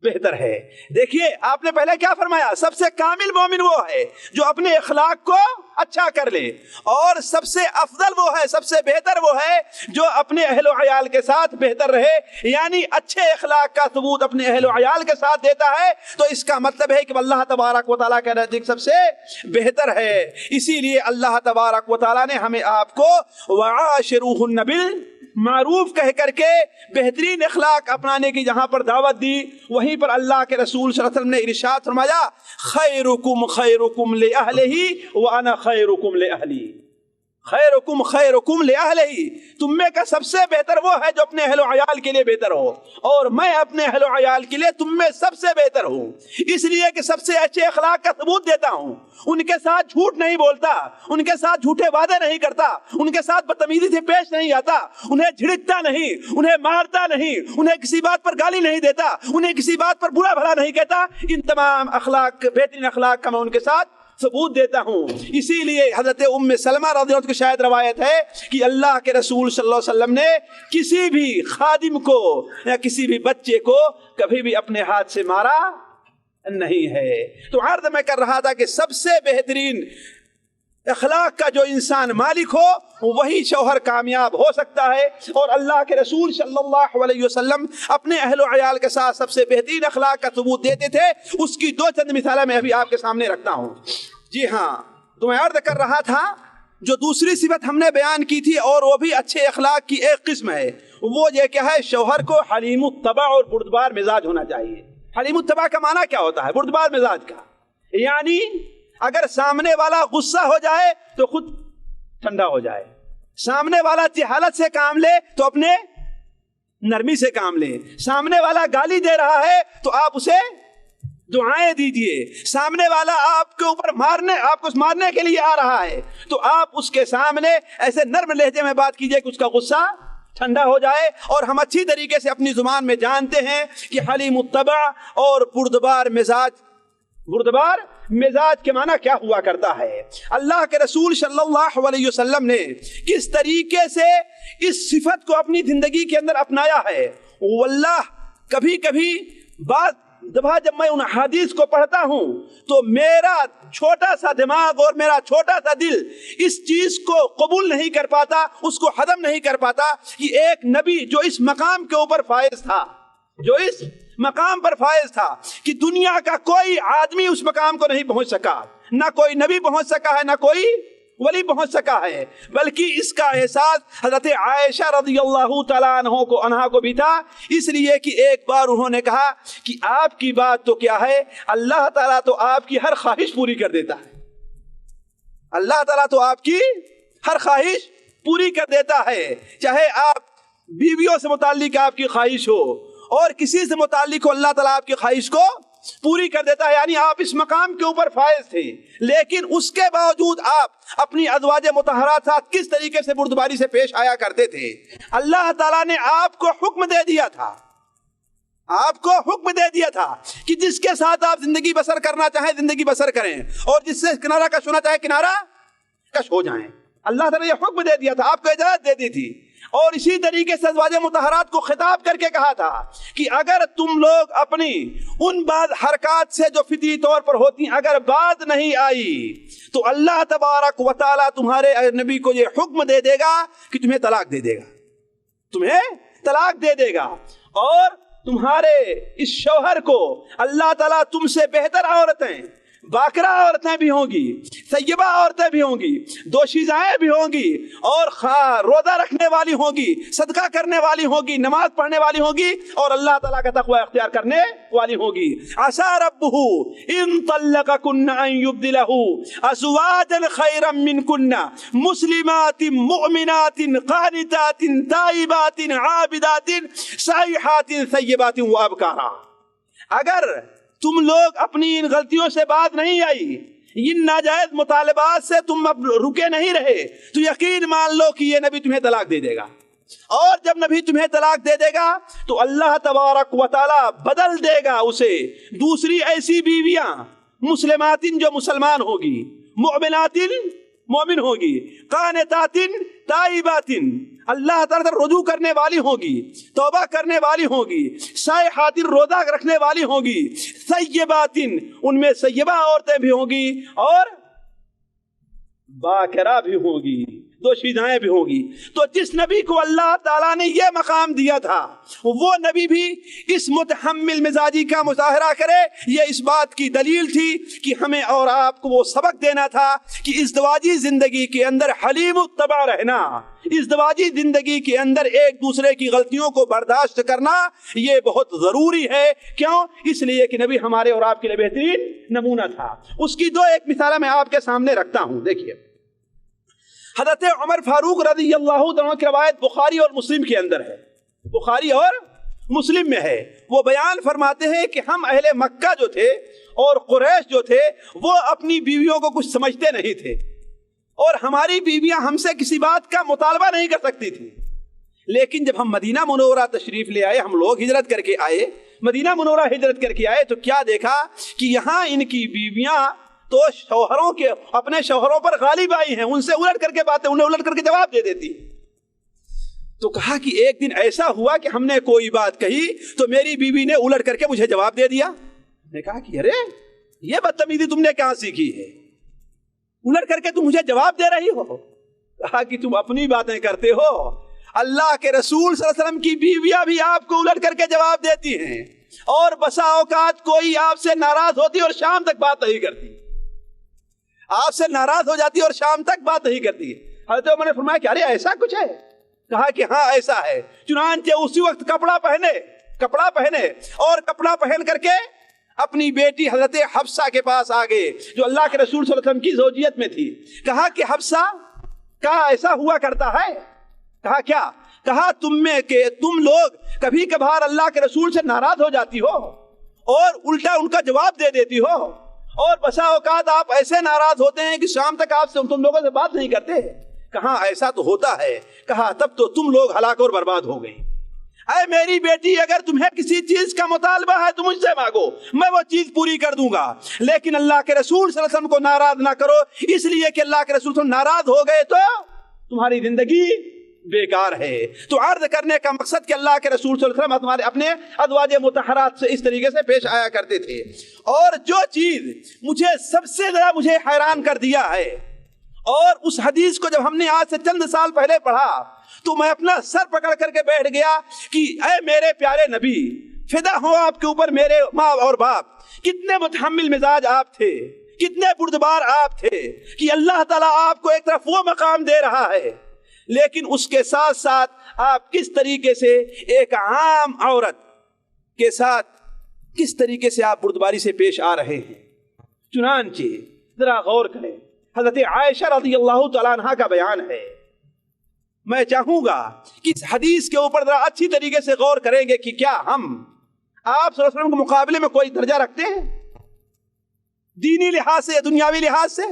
[SPEAKER 5] بہتر ہے. دیکھیے آپ نے پہلے کیا فرمایا، سب سے کامل مومن وہ ہے جو اپنے اخلاق کو اچھا کر لے، اور سب سے افضل وہ ہے، سب سے بہتر وہ ہے جو اپنے اہل و عیال کے ساتھ بہتر رہے، یعنی اچھے اخلاق کا ثبوت اپنے اہل و عیال کے ساتھ دیتا ہے. تو اس کا مطلب ہے کہ اللہ تبارک و تعالیٰ کے نزدیک سب سے بہتر ہے. اسی لیے اللہ تبارک و تعالیٰ نے ہمیں آپ کو وعاشروہن بالمعروف کہہ کر کے بہترین اخلاق اپنانے کی جہاں پر دعوت دی، وہیں پر اللہ کے رسول صلی اللہ علیہ وسلم نے ارشاد فرمایا، خیرکم خیرکم لأہلہ وانا خیرکم لأہلی. خیرکم خیرکم لأہلہ، تم میں کا سب سے بہتر وہ ہے جو اپنے اہل و عیال کے لیے بہتر ہو، اور میں اپنے اہل و عیال کے لیے تم میں سب سے بہتر ہوں. اس لیے کہ سب سے اچھے اخلاق کا ثبوت دیتا ہوں، ان کے ساتھ جھوٹ نہیں بولتا، ان کے ساتھ جھوٹے وعدے نہیں کرتا، ان کے ساتھ بدتمیزی سے پیش نہیں آتا، انہیں جھڑکتا نہیں، انہیں مارتا نہیں، انہیں کسی بات پر گالی نہیں دیتا، انہیں کسی بات پر برا بھلا نہیں کہتا. ان تمام اخلاق، بہترین اخلاق کا میں ان کے ساتھ ثبوت دیتا ہوں. اسی لیے حضرت ام سلمہ رضی اللہ عنہ کی شاید روایت ہے کہ اللہ کے رسول صلی اللہ علیہ وسلم نے کسی بھی خادم کو یا کسی بھی بچے کو کبھی بھی اپنے ہاتھ سے مارا نہیں ہے. تو عرض میں کر رہا تھا کہ سب سے بہترین اخلاق کا جو انسان مالک ہو وہی شوہر کامیاب ہو سکتا ہے. اور اللہ کے رسول صلی اللہ علیہ وسلم اپنے اہل و عیال کے ساتھ سب سے بہترین اخلاق کا ثبوت دیتے تھے. اس کی 2 چند مثالیں میں ابھی آپ کے سامنے رکھتا ہوں. جی ہاں، تو میں عرض کر رہا تھا جو دوسری صفت ہم نے بیان کی تھی اور وہ بھی اچھے اخلاق کی ایک قسم ہے، وہ یہ کہ ہے شوہر کو حلیم الطبع اور بردبار مزاج ہونا چاہیے۔ حلیم الطبع کا معنی کیا ہوتا ہے؟ بردبار مزاج کا، یعنی اگر سامنے والا غصہ ہو جائے تو خود ٹھنڈا ہو جائے، سامنے والا جہالت سے کام لے تو اپنے نرمی سے کام لے، سامنے والا گالی دے رہا ہے تو آپ اسے دعائیں دیجئے، سامنے والا آپ کے اوپر آپ کو مارنے کے لیے آ رہا ہے تو آپ اس کے سامنے ایسے نرم لہجے میں بات کیجئے کہ اس کا غصہ ٹھنڈا ہو جائے۔ اور ہم اچھی طریقے سے اپنی زبان میں جانتے ہیں کہ حلیم الطبع اور بردبار مزاج کے معنی کیا ہوا کرتا ہے۔ اللہ کے رسول صلی اللہ علیہ وسلم نے کس طریقے سے اس صفت کو اپنی زندگی کے اندر اپنایا ہے، واللہ کبھی کبھی بعض دفعہ جب میں ان حدیث کو پڑھتا ہوں تو میرا چھوٹا سا دماغ اور میرا چھوٹا سا دل اس چیز کو قبول نہیں کر پاتا، اس کو ہضم نہیں کر پاتا کہ ایک نبی جو اس مقام کے اوپر فائز تھا، کہ دنیا کا کوئی آدمی اس مقام کو نہیں پہنچ سکا، نہ کوئی نبی پہنچ سکا ہے، نہ کوئی ولی پہنچ سکا ہے، بلکہ اس کا احساس حضرت عائشہ رضی اللہ تعالیٰ عنہا کو بھی تھا، اس لیے کہ ایک بار انہوں نے کہا کہ آپ کی بات تو کیا ہے، اللہ تعالیٰ تو آپ کی ہر خواہش پوری کر دیتا ہے، اللہ تعالیٰ تو آپ کی ہر خواہش پوری کر دیتا ہے، چاہے آپ بیویوں سے متعلق آپ کی خواہش ہو اور کسی سے متعلق ہو، اللہ تعالیٰ آپ کی خواہش کو پوری کر دیتا ہے۔ یعنی آپ اس مقام کے اوپر فائز تھے، لیکن اس کے باوجود آپ اپنی ازواج مطہرات ساتھ کس طریقے سے بردباری سے پیش آیا کرتے تھے۔ اللہ تعالیٰ نے آپ کو حکم دے دیا تھا کہ جس کے ساتھ آپ زندگی بسر کرنا چاہیں زندگی بسر کریں، اور جس سے کنارہ کش ہونا چاہے کنارہ کش ہو جائیں۔ اللہ تعالیٰ نے حکم دے دیا تھا، آپ کو اجازت دے دی تھی، اور اسی طریقے سے ازواج مطہرات کو خطاب کر کے کہا تھا کہ اگر تم لوگ اپنی ان بعض حرکات سے جو فطری طور پر ہوتی ہیں اگر باز نہیں آئی تو اللہ تبارک و تعالیٰ تمہارے نبی کو یہ حکم دے دے گا کہ تمہیں طلاق دے دے گا، اور تمہارے اس شوہر کو اللہ تعالیٰ تم سے بہتر عورتیں، باکرہ عورتیں بھی ہوں گی، سیبہ عورتیں بھی ہوں گی، دوشیزائیں بھی ہوں گی، اور روزہ رکھنے والی ہوں گی، صدقہ کرنے والی ہوں گی، نماز پڑھنے والی ہوں گی، اور اللہ تعالیٰ کا تقوی اختیار کرنے والی ہوں گی۔ عسى ربه ان طلقكن ان يبدله ازواجا خيرا منكن مسلمات مؤمنات قانتات تائبات عابدات سائحات ثيبات وابکارا۔ اگر تم لوگ اپنی ان غلطیوں سے باز نہیں آئی، ان ناجائز مطالبات سے تم اب رکے نہیں رہے، تو یقین مان لو کہ یہ نبی تمہیں طلاق دے دے گا، اور جب نبی تمہیں طلاق دے دے گا تو اللہ تبارک و تعالیٰ بدل دے گا اسے دوسری ایسی بیویاں، مسلمات جو مسلمان ہوگی، مؤمنات مومن ہوگی، قانتات تائبات اللہ تعالیٰ رجوع کرنے والی ہوگی، توبہ کرنے والی ہوگی، سائحات روزہ رکھنے والی ہوگی، سیبات ان میں سیبہ عورتیں بھی ہوں گی اور باکرہ بھی ہوں گی، دوشیزائیں بھی ہوں گی۔ تو جس نبی کو اللہ تعالیٰ نے یہ مقام دیا تھا وہ نبی بھی اس متحمل مزاجی کا مظاہرہ کرے، یہ اس بات کی دلیل تھی کہ ہمیں اور آپ کو وہ سبق دینا تھا کہ ازدواجی زندگی کے اندر حلیم الطبع رہنا، ازدواجی زندگی کے اندر ایک دوسرے کی غلطیوں کو برداشت کرنا یہ بہت ضروری ہے۔ کیوں؟ اس لیے کہ نبی ہمارے اور آپ کے لیے بہترین نمونہ تھا۔ اس کی ایک مثال میں آپ کے سامنے رکھتا ہوں۔ دیکھیے، حضرت عمر فاروق رضی اللہ عنہ کی روایت بخاری اور مسلم کے اندر ہے، بخاری اور مسلم میں ہے۔ وہ بیان فرماتے ہیں کہ ہم اہل مکہ جو تھے اور قریش جو تھے وہ اپنی بیویوں کو کچھ سمجھتے نہیں تھے، اور ہماری بیویاں ہم سے کسی بات کا مطالبہ نہیں کر سکتی تھی۔ لیکن جب ہم مدینہ منورہ تشریف لے آئے، ہم لوگ ہجرت کر کے آئے، مدینہ منورہ ہجرت کر کے آئے، تو کیا دیکھا کہ یہاں ان کی بیویاں تو شوہروں کے اپنے شوہروں پر غالب آئی ہیں، ان سے الٹ کر کے باتیں، انہیں الٹ کر کے جواب دے دیتی۔ تو کہا کہ ایک دن ایسا ہوا کہ ہم نے کوئی بات کہی تو میری بیوی نے الٹ کر کے مجھے جواب دے دیا۔ میں نے کہا کہ ارے یہ بدتمیزی تم نے کہاں سیکھی ہے، الٹ کر کے تم مجھے جواب دے رہی ہو؟ کہا کہ تم اپنی باتیں کرتے ہو، اللہ کے رسول صلی اللہ علیہ وسلم کی بیویاں بھی آپ کو الٹ کر کے جواب دیتی ہیں، اور بسا اوقات کوئی آپ سے ناراض ہوتی اور شام تک بات نہیں کرتی، آپ سے ناراض ہو جاتی اور شام تک بات نہیں کرتی۔ حضرت عمر نے فرمایا کہ ارے ایسا کچھ ہے؟ کہا کہ ہاں ایسا ہے. چنانچہ اسی وقت کپڑا پہنے اور کپڑا پہن کر کے اپنی بیٹی حضرت حفصہ کے پاس آ گئے جو اللہ کے رسول صلی اللہ علیہ وسلم کی زوجیت میں تھی. کہا کہ حفصہ کہا ایسا ہوا کرتا ہے. کہا کیا؟ کہا تم لوگ کبھی کبھار اللہ کے رسول سے ناراض ہو جاتی ہو اور الٹا ان کا جواب دے دیتی ہو, اور بسا اوقات آپ ایسے ناراض ہوتے ہیں کہ شام تک آپ سے تم لوگوں سے بات نہیں کرتے. کہا ایسا تو ہوتا ہے. کہا تب تو تم لوگ ہلاک اور برباد ہو گئے. اے میری بیٹی, اگر تمہیں کسی چیز کا مطالبہ ہے تو مجھ سے مانگو, میں وہ چیز پوری کر دوں گا, لیکن اللہ کے رسول صلی اللہ علیہ وسلم کو ناراض نہ کرو, اس لیے کہ اللہ کے رسول صلی اللہ علیہ وسلم ناراض ہو گئے تو تمہاری زندگی بیکار ہے. تو عرض کرنے کا مقصد کہ اللہ کے رسول صلی اللہ علیہ وسلم اپنے ازواج مطہرات سے اس طریقے سے پیش آیا کرتے تھے. اور جو چیز مجھے سب سے زیادہ حیران کر دیا ہے, اور اس حدیث کو جب ہم نے آج سے چند سال پہلے پڑھا تو میں اپنا سر پکڑ کر کے بیٹھ گیا کہ اے میرے پیارے نبی, فدا ہو آپ کے اوپر میرے ماں اور باپ, کتنے متحمل مزاج آپ تھے, کتنے بردبار آپ تھے کہ اللہ تعالیٰ آپ کو ایک طرف وہ مقام دے رہا ہے, لیکن اس کے ساتھ ساتھ آپ کس طریقے سے ایک عام عورت کے ساتھ کس طریقے سے آپ بردباری سے پیش آ رہے ہیں. چنانچہ ذرا غور کریں, حضرت عائشہ رضی اللہ تعالیٰ عنہ کا بیان ہے. میں چاہوں گا کہ اس حدیث کے اوپر ذرا اچھی طریقے سے غور کریں گے کہ کیا ہم آپ صلی اللہ علیہ وسلم کے مقابلے میں کوئی درجہ رکھتے ہیں دینی لحاظ سے یا دنیاوی لحاظ سے.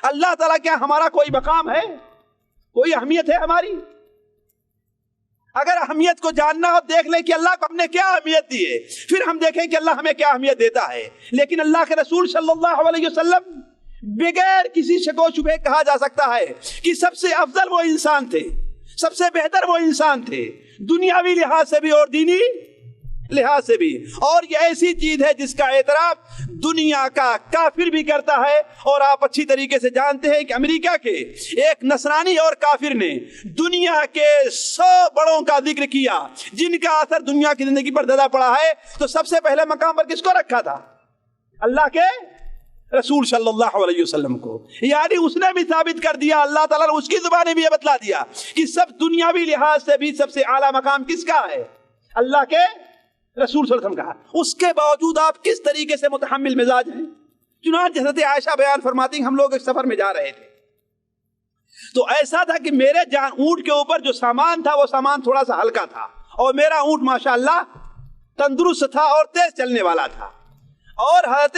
[SPEAKER 5] اللہ تعالیٰ کیا ہمارا کوئی مقام ہے, کوئی اہمیت ہے ہماری؟ اگر اہمیت کو جاننا ہو دیکھ لیں کہ اللہ کو ہم نے کیا اہمیت دی ہے, پھر ہم دیکھیں کہ اللہ ہمیں کیا اہمیت دیتا ہے. لیکن اللہ کے رسول صلی اللہ علیہ وسلم بغیر کسی شک و شبہ کہا جا سکتا ہے کہ سب سے افضل وہ انسان تھے, سب سے بہتر وہ انسان تھے, دنیاوی لحاظ سے بھی اور دینی لحاظ سے بھی. اور یہ ایسی چیز ہے جس کا اعتراف دنیا کا کافر بھی کرتا ہے, اور آپ اچھی طریقے سے جانتے ہیں کہ امریکہ کے ایک نصرانی اور کافر نے دنیا کے 100 بڑوں کا ذکر کیا جن کا اثر دنیا کی زندگی پر زیادہ پڑا ہے, تو سب سے پہلے مقام پر کس کو رکھا تھا؟ اللہ کے رسول صلی اللہ علیہ وسلم کو. یعنی اس نے بھی ثابت کر دیا, اللہ تعالیٰ نے اس کی زبان بھی یہ بتلا دیا کہ سب دنیاوی لحاظ سے بھی سب سے اعلیٰ مقام کس کا ہے؟ اللہ کے رسول صلی اللہ علیہ وسلم کا. اس کے باوجود آپ کس طریقے سے متحمل مزاج ہیں. چنانچہ حضرت عائشہ بیان فرماتی ہیں, ہم لوگ ایک سفر میں جا رہے تھے تو ایسا تھا کہ میرے اونٹ کے اوپر جو سامان تھا وہ سامان تھوڑا سا ہلکا تھا, اور میرا اونٹ ماشاءاللہ تندرست تھا اور تیز چلنے والا تھا. اور حضرت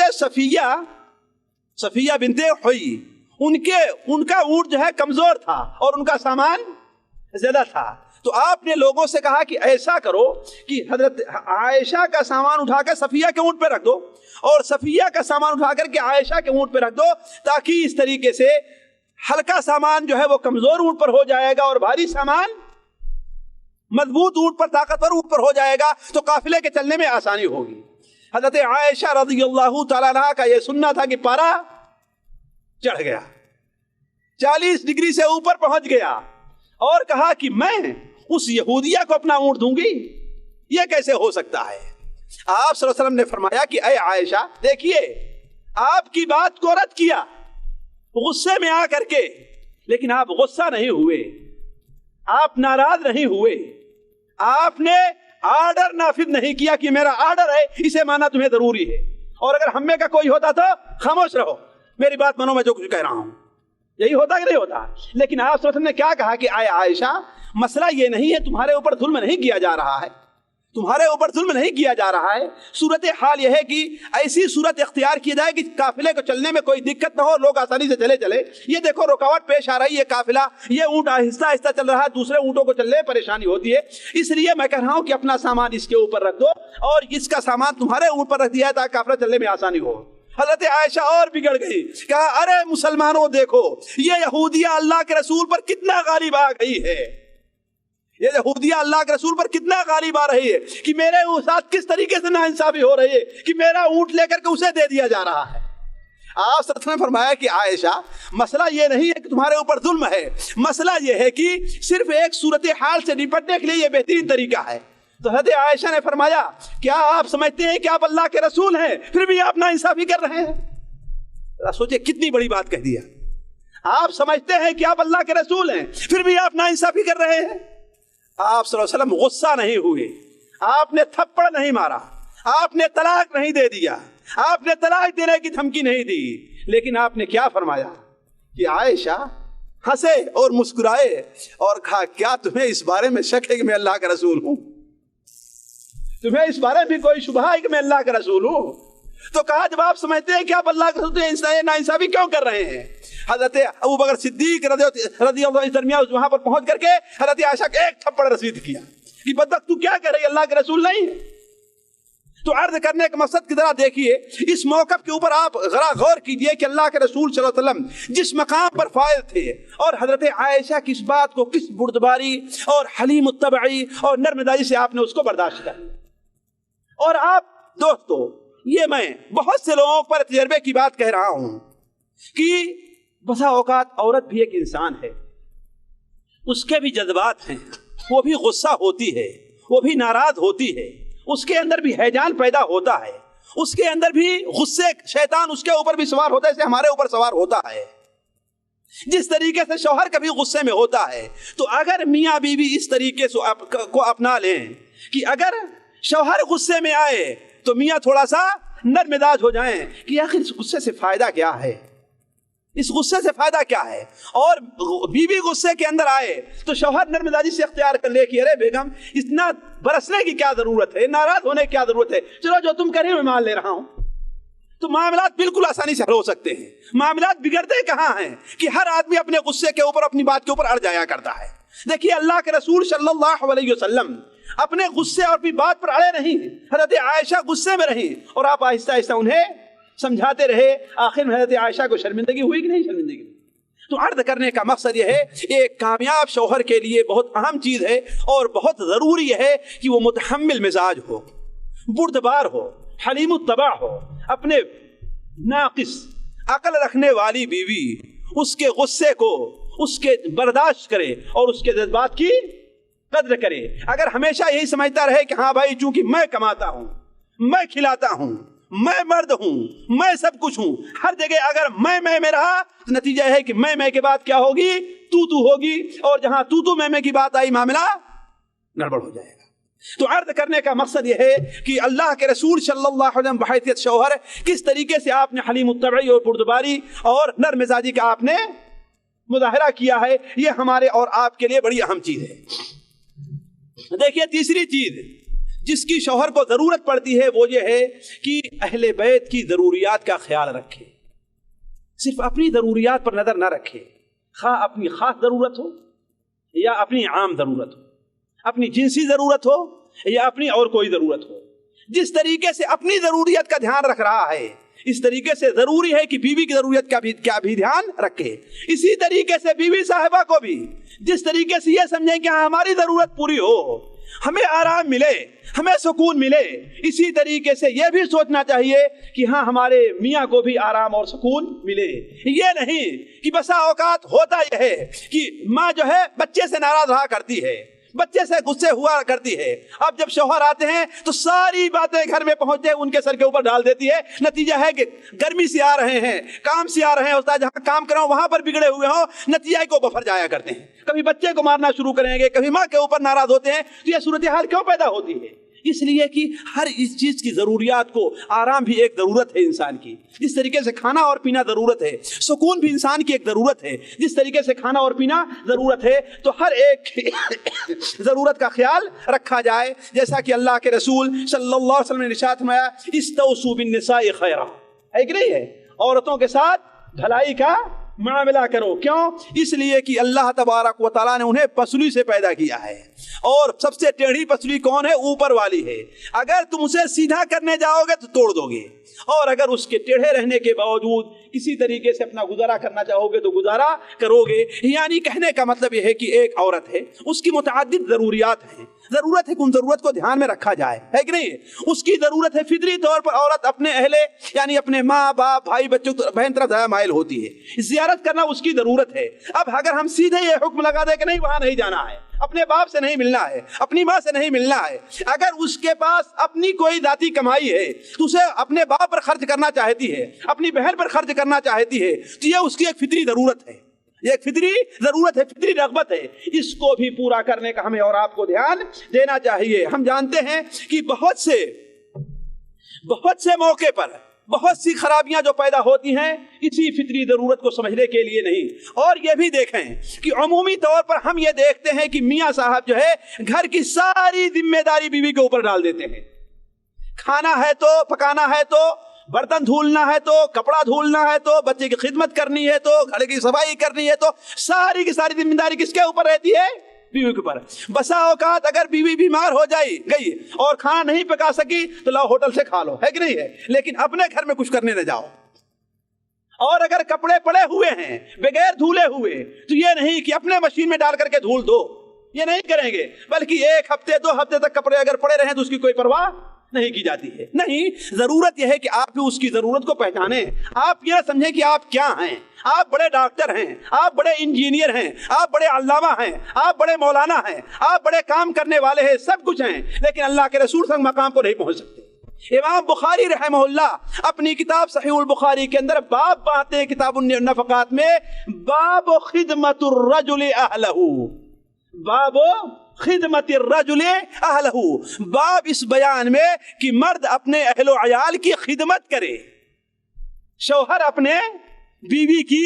[SPEAKER 5] صفیہ بنت حوی, ان کا اونٹ جو ہے کمزور تھا اور ان کا سامان زیادہ تھا. تو آپ نے لوگوں سے کہا کہ ایسا کرو کہ حضرت عائشہ کا سامان اٹھا کر صفیہ کے اونٹ پہ رکھ دو, اور صفیہ کا سامان اٹھا کر کے عائشہ کے اونٹ پہ رکھ دو, تاکہ اس طریقے سے ہلکا سامان جو ہے وہ کمزور اونٹ پر ہو جائے گا اور بھاری سامان مضبوط اونٹ پر, طاقتور اونٹ پر ہو جائے گا, تو قافلے کے چلنے میں آسانی ہوگی. حضرت عائشہ رضی اللہ تعالیٰ عنہ کا یہ سننا تھا کہ پارا چڑھ گیا, 40 ڈگری سے اوپر پہنچ گیا, اور کہا کہ میں اس یہودیہ کو اپنا اونٹ دوں گی, یہ کیسے ہو سکتا ہے؟ آپ صلی اللہ علیہ وسلم نے فرمایا کہ اے عائشہ, دیکھیے آپ کی بات کو رد کیا غصے میں آ کر کے, لیکن آپ غصہ نہیں ہوئے, آپ ناراض نہیں ہوئے, آپ نے آرڈر نافذ نہیں کیا کہ میرا آرڈر ہے اسے مانا تمہیں ضروری ہے, اور اگر ہم میں کا کوئی ہوتا تو خاموش رہو, میری بات مانو, میں جو کچھ کہہ رہا ہوں. یہی ہوتا کہ نہیں ہوتا؟ لیکن آپ صلی اللہ علیہ وسلم نے کیا کہا کہ اے عائشہ, مسئلہ یہ نہیں ہے, تمہارے اوپر ظلم نہیں کیا جا رہا ہے, تمہارے اوپر ظلم نہیں کیا جا رہا ہے. صورتحال یہ ہے کہ ایسی صورت اختیار کی جائے کہ قافلے کو چلنے میں کوئی دقت نہ ہو, لوگ آسانی سے چلے. یہ دیکھو رکاوٹ پیش آ رہی ہے, قافلہ یہ اونٹ آہستہ آہستہ چل رہا ہے, دوسرے اونٹوں کو چلنے میں پریشانی ہوتی ہے. اس لیے میں کہہ رہا ہوں کہ اپنا سامان اس کے اوپر رکھ دو, اور اس کا سامان تمہارے اوپر پر رکھ دیا ہے تاکہ قافلہ چلنے میں آسانی ہو. حضرت عائشہ اور بگڑ گئی, کہا ارے مسلمانوں دیکھو یہ یہودیہ اللہ کے رسول پر کتنا غالب آ گئی ہے, یہ یہودیہ اللہ کے رسول پر کتنا غالب آ رہی ہے کہ میرے ساتھ کس طریقے سے ناانصافی ہو رہی ہے کہ میرا اونٹ لے کر کے اسے دے دیا جا رہا ہے. آپ صلی اللہ علیہ وسلم نے فرمایا کہ عائشہ, مسئلہ یہ نہیں ہے کہ تمہارے اوپر ظلم ہے, مسئلہ یہ ہے کہ صرف ایک صورتحال سے نپٹنے کے لیے یہ بہترین طریقہ ہے. تو حضرت عائشہ نے فرمایا, کیا آپ سمجھتے ہیں کہ آپ اللہ کے رسول ہیں پھر بھی آپ ناانصافی کر رہے ہیں؟ سوچے کتنی بڑی بات کہہ دیا. آپ سمجھتے ہیں کہ آپ اللہ کے رسول ہیں پھر بھی آپ ناانصافی کر رہے ہیں. آپ صلی اللہ علیہ وسلم غصہ نہیں ہوئے، آپ نے تھپڑ نہیں مارا، آپ نے طلاق نہیں دے دیا، آپ نے طلاق دینے کی دھمکی نہیں دی، لیکن آپ نے کیا فرمایا کہ عائشہ ہنسے اور مسکرائے اور کہا کیا تمہیں اس بارے میں شک ہے کہ میں اللہ کا رسول ہوں؟ تمہیں اس بارے میں کوئی شبہ ہے کہ میں اللہ کا رسول ہوں؟ تو کہا جب آپ سمجھتے ہیں کہ آپ اللہ کا رسول ناانصافی کیوں کر رہے ہیں؟ حضرت ابوبکر صدیق رضی اللہ عنہ درمیان وہاں پر پہنچ کر کے حضرت عائشہ کو ایک تھپڑ رسید کیا کہ بدبخت تو کیا کہہ رہی ہے، اللہ کے رسول نہیں؟ تو عرض کرنے کا مقصد کی طرح دیکھیے، اس موقف کے اوپر آپ ذرا غور کیجئے کہ اللہ کے رسول صلی اللہ علیہ وسلم جس مقام پر فائز تھے اور حضرت عائشہ کی اس بات کو کس بردباری اور حلیم الطبعی اور نرمداری سے آپ نے اس کو برداشت کر لیا۔ اور آپ دوستو، یہ میں بہت سے لوگوں پر تجربے کی بات کہہ رہا ہوں کہ بسا اوقات عورت بھی ایک انسان ہے، اس کے بھی جذبات ہیں، وہ بھی غصہ ہوتی ہے، وہ بھی ناراض ہوتی ہے، اس کے اندر بھی ہیجان پیدا ہوتا ہے، اس کے اندر بھی غصے شیطان اس کے اوپر بھی سوار ہوتا ہے جیسے ہمارے اوپر سوار ہوتا ہے۔ جس طریقے سے شوہر کبھی غصے میں ہوتا ہے، تو اگر میاں بیوی اس طریقے کو اپنا لیں کہ اگر شوہر غصے میں آئے تو میاں تھوڑا سا نرم مزاج ہو جائیں کہ آخر اس غصے سے فائدہ کیا ہے، اس غصے سے فائدہ کیا ہے، اور بیوی غصے کے اندر آئے تو شوہر نرم مزاجی سے اختیار کر لے کہ ارے بیگم اتنا برسنے کی کیا ضرورت ہے، ناراض ہونے کی کیا ضرورت ہے، چلو جو تم کر رہے ہو میں مان لے رہا ہوں۔ تو معاملات بالکل آسانی سے حل ہو سکتے ہیں۔ معاملات بگڑتے کہاں ہیں کہ ہر آدمی اپنے غصے کے اوپر اپنی بات کے اوپر اڑ جایا کرتا ہے۔ دیکھیے اللہ کے رسول صلی اللہ علیہ وسلم اپنے غصے اور اپنی بات پر اڑے نہیں، حضرت عائشہ غصے میں رہی اور آپ آہستہ آہستہ انہیں سمجھاتے رہے، آخر میں حضرت عائشہ کو شرمندگی ہوئی کہ نہیں شرمندگی؟ تو عرض کرنے کا مقصد یہ ہے، ایک کامیاب شوہر کے لیے بہت اہم چیز ہے اور بہت ضروری ہے کہ وہ متحمل مزاج ہو، بردبار ہو، حلیم الطبع ہو، اپنے ناقص عقل رکھنے والی بیوی اس کے غصے کو اس کے برداشت کرے اور اس کے جذبات کی قدر کرے۔ اگر ہمیشہ یہی سمجھتا رہے کہ ہاں بھائی چونکہ میں کماتا ہوں، میں کھلاتا ہوں، میں مرد ہوں، میں سب کچھ ہوں، ہر جگہ اگر میں رہا تو نتیجہ ہے کہ میں کے بعد کیا ہوگی، تو ہوگی، اور جہاں تو میں کی بات آئی معاملہ گڑبڑ ہو جائے گا۔ تو عرض کرنے کا مقصد یہ ہے کہ اللہ کے رسول صلی اللہ علیہ وسلم بحیثیت شوہر کس طریقے سے آپ نے حلیم الطبعی اور بردباری اور نرم مزاجی کا آپ نے مظاہرہ کیا ہے، یہ ہمارے اور آپ کے لیے بڑی اہم چیز ہے۔ دیکھیے تیسری چیز جس کی شوہر کو ضرورت پڑتی ہے وہ یہ ہے کہ اہل بیت کی ضروریات کا خیال رکھے، صرف اپنی ضروریات پر نظر نہ رکھے، خواہ اپنی خاص ضرورت ہو یا اپنی عام ضرورت ہو، اپنی جنسی ضرورت ہو یا اپنی اور کوئی ضرورت ہو۔ جس طریقے سے اپنی ضروریت کا دھیان رکھ رہا ہے اس طریقے سے ضروری ہے کہ بیوی کی ضروریت کا بھی دھیان رکھے۔ اسی طریقے سے بیوی صاحبہ کو بھی جس طریقے سے یہ سمجھیں کہ ہماری ضرورت پوری ہو، ہمیں آرام ملے، ہمیں سکون ملے، اسی طریقے سے یہ بھی سوچنا چاہیے کہ ہاں ہمارے میاں کو بھی آرام اور سکون ملے۔ یہ نہیں کہ بسا اوقات ہوتا یہ ہے کہ ماں جو ہے بچے سے ناراض رہا کرتی ہے، بچے سے غصے ہوا کرتی ہے، اب جب شوہر آتے ہیں تو ساری باتیں گھر میں پہنچتے ہیں ان کے سر کے اوپر ڈال دیتی ہے۔ نتیجہ ہے کہ گرمی سے آ رہے ہیں، کام سے آ رہے ہیں، استاد جہاں کام کر رہے ہوں وہاں پر بگڑے ہوئے ہوں، نتیجہ کو بفر جایا کرتے ہیں، کبھی بچے کو مارنا شروع کریں گے، کبھی ماں کے اوپر ناراض ہوتے ہیں۔ تو یہ صورتحال کیوں پیدا ہوتی ہے؟ اس لیے کہ ہر اس چیز کی ضروریات کو، آرام بھی ایک ضرورت ہے انسان کی، جس طریقے سے کھانا اور پینا ضرورت ہے، سکون بھی انسان کی ایک ضرورت ہے، جس طریقے سے کھانا اور پینا ضرورت ہے، تو ہر ایک ضرورت کا خیال رکھا جائے۔ جیسا کہ اللہ کے رسول صلی اللہ علیہ وسلم نے ارشاد فرمایا، استوصوا بالنساء خیرا، ہے کہ نہیں ہے؟ عورتوں کے ساتھ بھلائی کا معاملہ کرو۔ کیوں؟ اس لیے کہ اللہ تبارک و تعالیٰ نے انہیں پسلی سے پیدا کیا ہے، اور سب سے ٹیڑھی پسلی کون ہے؟ اوپر والی ہے۔ اگر تم اسے سیدھا کرنے جاؤ گے تو توڑ دو گے، اور اگر اس کے ٹیڑھے رہنے کے باوجود کسی طریقے سے اپنا گزارا کرنا چاہو گے تو گزارا کرو گے۔ یعنی کہنے کا مطلب یہ ہے کہ ایک عورت ہے، اس کی متعدد ضروریات ہیں، ضرورت ہے کہ ان ضرورت کو دھیان میں رکھا جائے، ہے کہ نہیں؟ اس کی ضرورت ہے، فطری طور پر عورت اپنے اہلے یعنی اپنے ماں باپ بھائی بچوں بہن طرف زیادہ مائل ہوتی ہے، زیارت کرنا اس کی ضرورت ہے۔ اب اگر ہم سیدھے یہ حکم لگا دیں کہ نہیں وہاں نہیں جانا ہے، اپنے باپ سے نہیں ملنا ہے، اپنی ماں سے نہیں ملنا ہے، اگر اس کے پاس اپنی کوئی ذاتی کمائی ہے تو اسے اپنے باپ پر خرچ کرنا چاہتی ہے، اپنی بہن پر خرچ کرنا چاہتی ہے، تو یہ اس کی ایک فطری ضرورت ہے۔ یہ ایک فطری ضرورت ہے، فطری رغبت ہے، اس کو بھی پورا کرنے کا ہمیں اور آپ کو دھیان دینا چاہیے۔ ہم جانتے ہیں کہ بہت سے موقع پر بہت سی خرابیاں جو پیدا ہوتی ہیں اسی فطری ضرورت کو سمجھنے کے لیے نہیں۔ اور یہ بھی دیکھیں کہ عمومی طور پر ہم یہ دیکھتے ہیں کہ میاں صاحب جو ہے گھر کی ساری ذمہ داری بیوی کے اوپر ڈال دیتے ہیں۔ کھانا ہے تو، پکانا ہے تو، برتن دھولنا ہے تو، کپڑا دھولنا ہے تو، بچے کی خدمت کرنی ہے تو، گھر کی صفائی کرنی ہے تو، ساری کی ساری ذمہ داری کس کے اوپر رہتی ہے؟ بیوی کے اوپر۔ بسا اوقات اگر بیوی بیمار ہو گئی اور کھانا نہیں پکا سکی تو لاؤ ہوٹل سے کھا لو، ہے کہ نہیں ہے؟ لیکن اپنے گھر میں کچھ کرنے نہ جاؤ۔ اور اگر کپڑے پڑے ہوئے ہیں بغیر دھولے ہوئے تو یہ نہیں کہ اپنے مشین میں ڈال کر کے دھول دو، یہ نہیں کریں گے، بلکہ 1 ہفتے 2 ہفتے تک کپڑے اگر پڑے رہیں تو اس کی کوئی پرواہ نہیں کی جاتی ہے۔ نہیں، ضرورت یہ ہے کہ آپ بھی اس کی ضرورت کو پہچانیں۔ آپ یہ سمجھیں کہ آپ کیا ہیں، آپ بڑے ڈاکٹر ہیں، آپ بڑے انجینئر ہیں، آپ بڑے علامہ ہیں، آپ بڑے مولانا ہیں، آپ بڑے کام کرنے والے ہیں، سب کچھ ہیں، لیکن اللہ کے رسول صلی اللہ علیہ وسلم مقام کو نہیں پہنچ سکتے۔ امام بخاری رحمہ اللہ اپنی کتاب صحیح البخاری کے اندر باب باتے کتاب النفقات میں باب خدمت الرجل اہلہ، باب خدمت الرجل اہلہ، باب اس بیان میں کہ مرد اپنے اہل و عیال کی خدمت کرے، شوہر اپنے بیوی کی،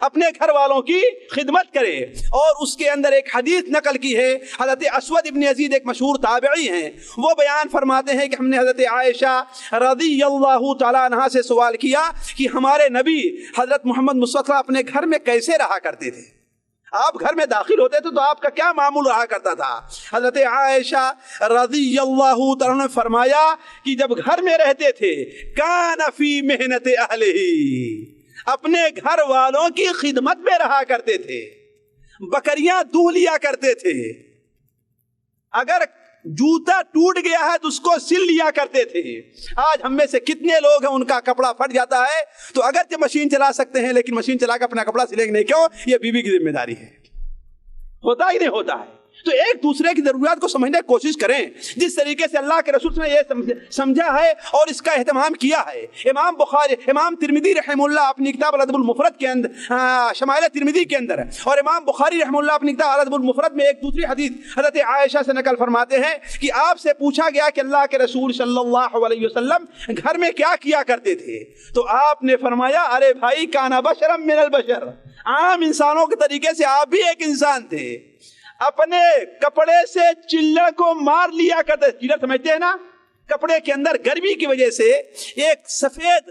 [SPEAKER 5] اپنے گھر والوں کی خدمت کرے۔ اور اس کے اندر ایک حدیث نقل کی ہے، حضرت اسود ابن یزید ایک مشہور تابعی ہیں، وہ بیان فرماتے ہیں کہ ہم نے حضرت عائشہ رضی اللہ تعالیٰ عنہا سے سوال کیا کہ ہمارے نبی حضرت محمد مصطفیٰ اپنے گھر میں کیسے رہا کرتے تھے؟ آپ گھر میں داخل ہوتے تھے تو آپ کا کیا معمول رہا کرتا تھا؟ حضرت عائشہ رضی اللہ تعالیٰ نے فرمایا کہ جب گھر میں رہتے تھے کان فی محنت اہلہ، اپنے گھر والوں کی خدمت میں رہا کرتے تھے، بکریاں دو لیا کرتے تھے، اگر جوتا ٹوٹ گیا ہے تو اس کو سل لیا کرتے تھے۔ آج ہم میں سے کتنے لوگ ہیں ان کا کپڑا پھٹ جاتا ہے تو اگرچہ مشین چلا سکتے ہیں لیکن مشین چلا کے اپنا کپڑا سلیں گے نہیں، کیوں؟ یہ بیوی کی ذمہ داری ہے۔ ہوتا ہی نہیں ہوتا ہے۔ تو ایک دوسرے کی ضروریات کو سمجھنے کی کوشش کریں جس طریقے سے اللہ کے رسول نے یہ سمجھا ہے اور اس کا اہتمام کیا ہے۔ امام ترمذی رحمہ اللہ اپنی کتاب الادب المفرد کے اندر، شمائل ترمذی کے اندر، اور امام بخاری رحمہ اللہ اپنی کتاب الادب المفرد میں ایک دوسری حدیث حضرت عائشہ سے نقل فرماتے ہیں کہ آپ سے پوچھا گیا کہ اللہ کے رسول صلی اللہ علیہ وسلم گھر میں کیا کیا کرتے تھے؟ تو آپ نے فرمایا ارے بھائی کانا بشرا من البشر، عام انسانوں کے طریقے سے آپ بھی ایک انسان تھے، اپنے کپڑے سے چلڑ کو مار لیا کرتے۔ چلڑ سمجھتے ہیں نا؟ کپڑے کے اندر گرمی کی وجہ سے ایک سفید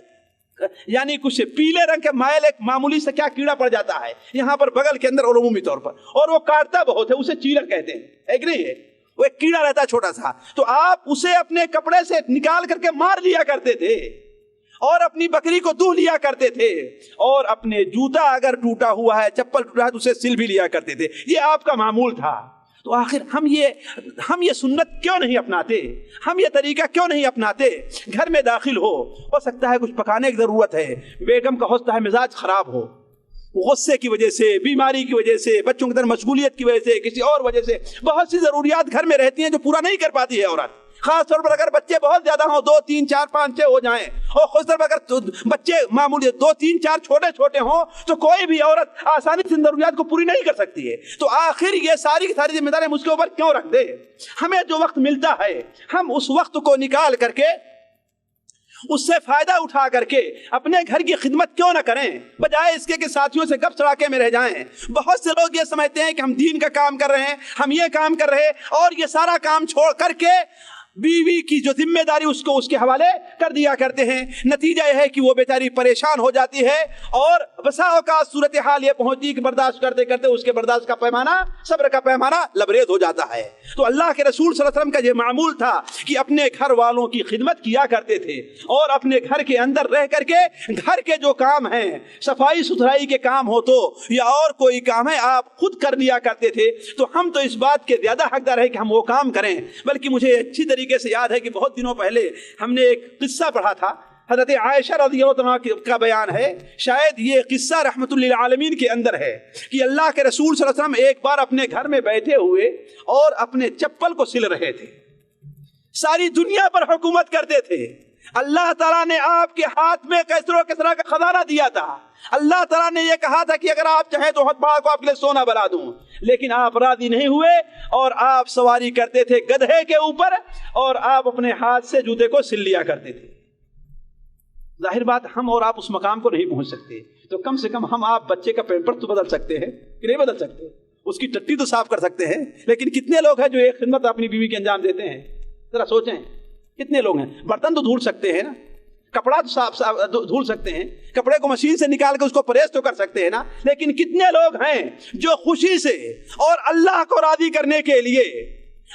[SPEAKER 5] یعنی کچھ پیلے رنگ کے مائل ایک معمولی سے کیا کیڑا پڑ جاتا ہے یہاں پر بغل کے اندر اور عمومی طور پر، اور وہ کاٹتا بہت ہے، اسے چیلڑ کہتے ہیں، ایک نہیں ہے، وہ ایک کیڑا رہتا ہے چھوٹا سا، تو آپ اسے اپنے کپڑے سے نکال کر کے مار لیا کرتے تھے اور اپنی بکری کو دو لیا کرتے تھے، اور اپنے جوتا اگر ٹوٹا ہوا ہے، چپل ٹوٹا ہے تو اسے سل بھی لیا کرتے تھے۔ یہ آپ کا معمول تھا۔ تو آخر ہم یہ سنت کیوں نہیں اپناتے؟ ہم یہ طریقہ کیوں نہیں اپناتے؟ گھر میں داخل ہو سکتا ہے کچھ پکانے کی ضرورت ہے، بیگم کا ہوتا ہے مزاج خراب ہو، غصے کی وجہ سے، بیماری کی وجہ سے، بچوں کے اندر مشغولیت کی وجہ سے، کسی اور وجہ سے بہت سی ضروریات گھر میں رہتی ہیں جو پورا نہیں کر پاتی ہے عورت۔ خاص طور پر اگر بچے بہت زیادہ ہوں، 2 3 4 5 6 ہو جائیں، اور خاص طور پر اگر بچے معمولی 2 3 4 چھوٹے چھوٹے ہوں تو کوئی بھی عورت آسانی سے ضروریات کو پوری نہیں کر سکتی ہے۔ تو آخر یہ ساری کی ساری ذمہ داری ہم اس کے اوپر کیوں رکھ دیں؟ ہمیں جو وقت ملتا ہے ہم اس وقت کو نکال کر کے اس سے فائدہ اٹھا کر کے اپنے گھر کی خدمت کیوں نہ کریں، بجائے اس کے کہ ساتھیوں سے گپ سڑاکے میں رہ جائیں۔ بہت سے لوگ یہ سمجھتے ہیں کہ ہم دین کا کام کر رہے ہیں، ہم یہ کام کر رہے ہیں، اور یہ سارا کام چھوڑ کر کے بیوی کی جو ذمہ داری اس کو اس کے حوالے کر دیا کرتے ہیں۔ نتیجہ یہ ہے کہ وہ بیچاری پریشان ہو جاتی ہے اور بسا اوقات صورتحال یہ پہنچتی کہ برداشت کرتے کرتے اس کے برداشت کا پیمانہ، صبر کا پیمانہ لبریز ہو جاتا ہے۔ تو اللہ کے رسول صلی اللہ علیہ وسلم کا یہ معمول تھا کہ اپنے گھر والوں کی خدمت کیا کرتے تھے، اور اپنے گھر کے اندر رہ کر کے گھر کے جو کام ہیں، صفائی ستھرائی کے کام ہو تو یا اور کوئی کام ہے، آپ خود کر لیا کرتے تھے۔ تو ہم تو اس بات کے زیادہ حقدار ہے کہ ہم وہ کام کریں، بلکہ مجھے اچھی طریقے سے یاد ہے کہ بہت دنوں پہلے ہم نے ایک قصہ پڑھا تھا، حضرت عائشہ رضی اللہ عنہ کا بیان ہے، شاید یہ قصہ رحمت للعالمین کے اندر ہے کہ اللہ کے رسول صلی اللہ علیہ وسلم ایک بار اپنے گھر میں بیٹھے ہوئے اور اپنے چپل کو سل رہے تھے، ساری دنیا پر حکومت کرتے تھے، اللہ تعالیٰ نے آپ کے ہاتھ میں کیسر و کسرا کا خزانہ دیا تھا. اللہ تعالیٰ نے یہ کہا تھا کہ اگر آپ چاہیں تو ہتھباڑ کو آپ کے لیے سونا بنا دوں، لیکن آپ راضی نہیں ہوئے اور آپ سواری کرتے تھے گدھے کے اوپر اور آپ اپنے ہاتھ سے جوتے کو سل لیا کرتے تھے. ظاہر بات ہم اور آپ اس مقام کو نہیں پہنچ سکتے، تو کم سے کم ہم آپ بچے کا پیمپر تو بدل سکتے ہیں کہ نہیں بدل سکتے؟ اس کی ٹٹی تو صاف کر سکتے ہیں، لیکن کتنے لوگ ہیں جو ایک خدمت اپنی بیوی کی انجام دیتے ہیں؟ ذرا سوچیں کتنے لوگ ہیں. برتن تو دھول سکتے ہیں نا، کپڑا تو صاف دھول سکتے ہیں، کپڑے کو مشین سے نکال کے اس کو پریس تو کر سکتے ہیں نا، لیکن کتنے لوگ ہیں جو خوشی سے اور اللہ کو راضی کرنے کے لیے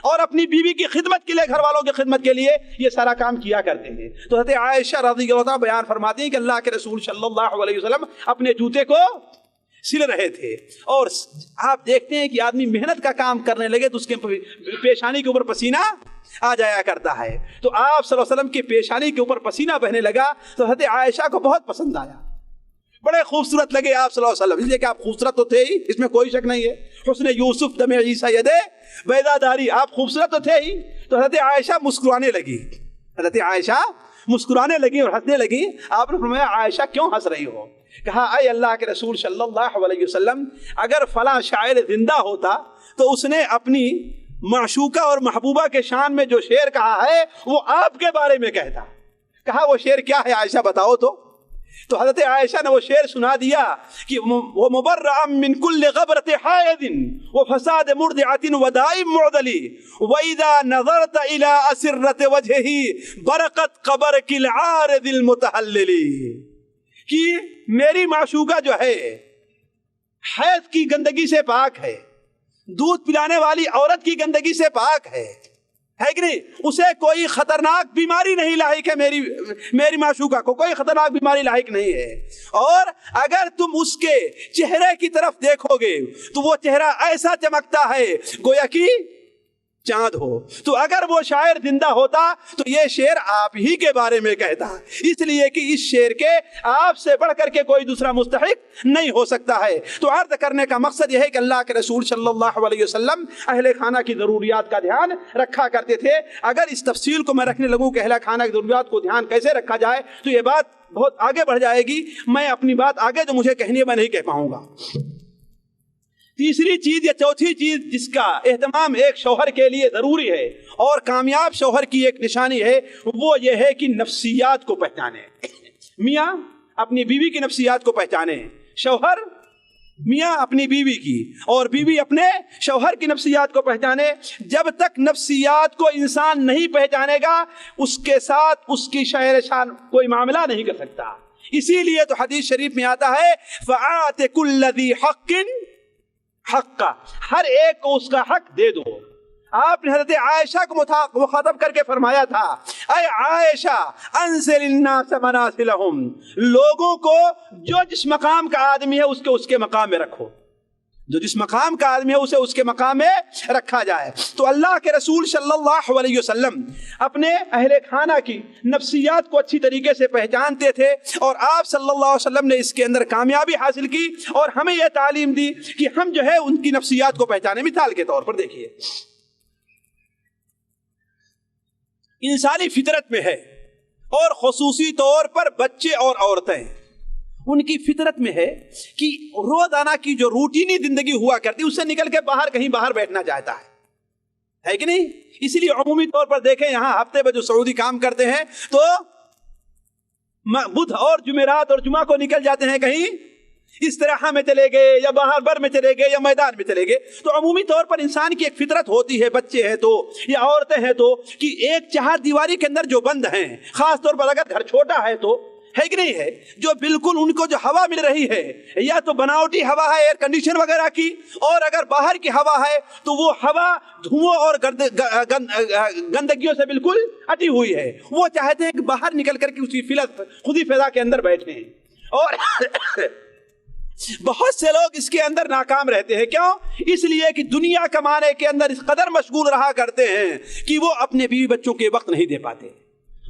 [SPEAKER 5] اور اپنی بیوی کی خدمت کے لیے، گھر والوں کی خدمت کے لیے یہ سارا کام کیا کرتے ہیں. تو حضرت عائشہ رضی اللہ عنہا بیان فرماتی ہیں کہ اللہ کے رسول صلی اللہ علیہ وسلم اپنے جوتے کو سل رہے تھے، اور آپ دیکھتے ہیں کہ آدمی محنت کا کام کرنے لگے تو اس کے پیشانی کے اوپر پسینہ آ جایا کرتا ہے. تو آپ صلی اللہ علیہ وسلم کی پیشانی کے اوپر پسینہ بہنے لگا تو حضرت عائشہ کو بہت پسند آیا، بڑے خوبصورت لگے آپ صلی اللہ علیہ وسلم، اس لیے کہ آپ خوبصورت تو تھے ہی، اس میں کوئی شک نہیں ہے. حسن یوسف دم عیسیٰ یدے بیضا داری، آپ خوبصورت تو تھے ہی. تو حضرت عائشہ مسکرانے لگی، حضرت عائشہ مسکرانے لگی اور ہنسنے لگی. آپ نے فرمایا عائشہ کیوں ہنس رہی ہو؟ کہا اے اللہ کے رسول صلی اللہ علیہ وسلم، اگر فلاں شاعر زندہ ہوتا تو اس نے اپنی معشوقہ اور محبوبہ کے شان میں جو شعر کہا ہے وہ آپ کے بارے میں کہتا. کہا وہ شعر کیا ہے عائشہ بتاؤ تو. تو حضرت عائشہ نے وہ شعر سنا دیا کہ وہ مبرأ من کل غبرۃ حائض وفساد مرضعۃ ودائم معضلی واذا نظرت الى اسرۃ وجهه برقت قبرك العارض المتحلل، کہ میری معشوقہ جو ہے حیض کی گندگی سے پاک ہے، دودھ پلانے والی عورت کی گندگی سے پاک ہے کہ نہیں؟ اسے کوئی خطرناک بیماری نہیں لاحق ہے، میری معشوقہ کو کوئی خطرناک بیماری لاحق نہیں ہے. اور اگر تم اس کے چہرے کی طرف دیکھو گے تو وہ چہرہ ایسا چمکتا ہے گویا کہ چاند ہو. تو اگر وہ شاعر زندہ ہوتا تو یہ شعر آپ ہی کے بارے میں کہتا، اس لیے کہ اس شعر کے آپ سے بڑھ کر کے کوئی دوسرا مستحق نہیں ہو سکتا ہے. تو عرض کرنے کا مقصد یہ ہے کہ اللہ کے رسول صلی اللہ علیہ وسلم اہل خانہ کی ضروریات کا دھیان رکھا کرتے تھے. اگر اس تفصیل کو میں رکھنے لگوں کہ اہل خانہ کی ضروریات کو دھیان کیسے رکھا جائے تو یہ بات بہت آگے بڑھ جائے گی. میں اپنی بات آگے جو مجھے کہنی ہے میں نہیں کہہ پاؤں گا. تیسری چیز یا چوتھی چیز جس کا اہتمام ایک شوہر کے لیے ضروری ہے اور کامیاب شوہر کی ایک نشانی ہے وہ یہ ہے کہ نفسیات کو پہچانے. میاں اپنی بیوی کی نفسیات کو پہچانے، شوہر میاں اپنی بیوی کی اور بیوی اپنے شوہر کی نفسیات کو پہچانے. جب تک نفسیات کو انسان نہیں پہچانے گا اس کے ساتھ اس کی شہر شان کوئی معاملہ نہیں کر سکتا. اسی لیے تو حدیث شریف میں آتا ہے فَآتِ كُلَّ ذِي حَقٍ حقا، ہر ایک کو اس کا حق دے دو. آپ نے حضرت عائشہ کو مخاطب کر کے فرمایا تھا اے عائشہ انزل الناس منازلہم، لوگوں کو جو جس مقام کا آدمی ہے اس کے مقام میں رکھو، جو جس مقام کا آدمی ہے اسے اس کے مقام میں رکھا جائے. تو اللہ کے رسول صلی اللہ علیہ وسلم اپنے اہل خانہ کی نفسیات کو اچھی طریقے سے پہچانتے تھے اور آپ صلی اللہ علیہ وسلم نے اس کے اندر کامیابی حاصل کی اور ہمیں یہ تعلیم دی کہ ہم جو ہے ان کی نفسیات کو پہچانے. مثال کے طور پر دیکھیے انسانی فطرت میں ہے اور خصوصی طور پر بچے اور عورتیں ان کی فطرت میں ہے کہ روزانہ کی جو روٹینی زندگی ہوا کرتی اس سے نکل کے کہیں باہر بیٹھنا چاہتا ہے کہ نہیں. اسی لیے عمومی طور پر دیکھیں یہاں ہفتے میں جو سعودی کام کرتے ہیں تو بدھ اور جمعرات اور جمعہ کو نکل جاتے ہیں کہیں استراحہ میں چلے گئے یا باہر بر میں چلے گئے یا میدان میں چلے گئے. تو عمومی طور پر انسان کی ایک فطرت ہوتی ہے، بچے ہیں تو یا عورتیں ہیں تو، کہ ایک چہار دیواری کے اندر جو بند ہیں، خاص طور پر اگر گھر چھوٹا ہے تو ہے کہ نہیں ہے، جو بالکل ان کو جو ہوا مل رہی ہے یا تو بناوٹی ہوا ہے ایئر کنڈیشن وغیرہ کی، اور اگر باہر کی ہوا ہے تو وہ ہوا دھواں اور گندگیوں سے بالکل اٹی ہوئی ہے. وہ چاہتے ہیں کہ باہر نکل کر کے اسی خودی فضا کے اندر بیٹھے ہیں. اور بہت سے لوگ اس کے اندر ناکام رہتے ہیں. کیوں؟ اس لیے کہ دنیا کمانے کے اندر اس قدر مشغول رہا کرتے ہیں کہ وہ اپنے بیوی بچوں کے وقت نہیں دے پاتے.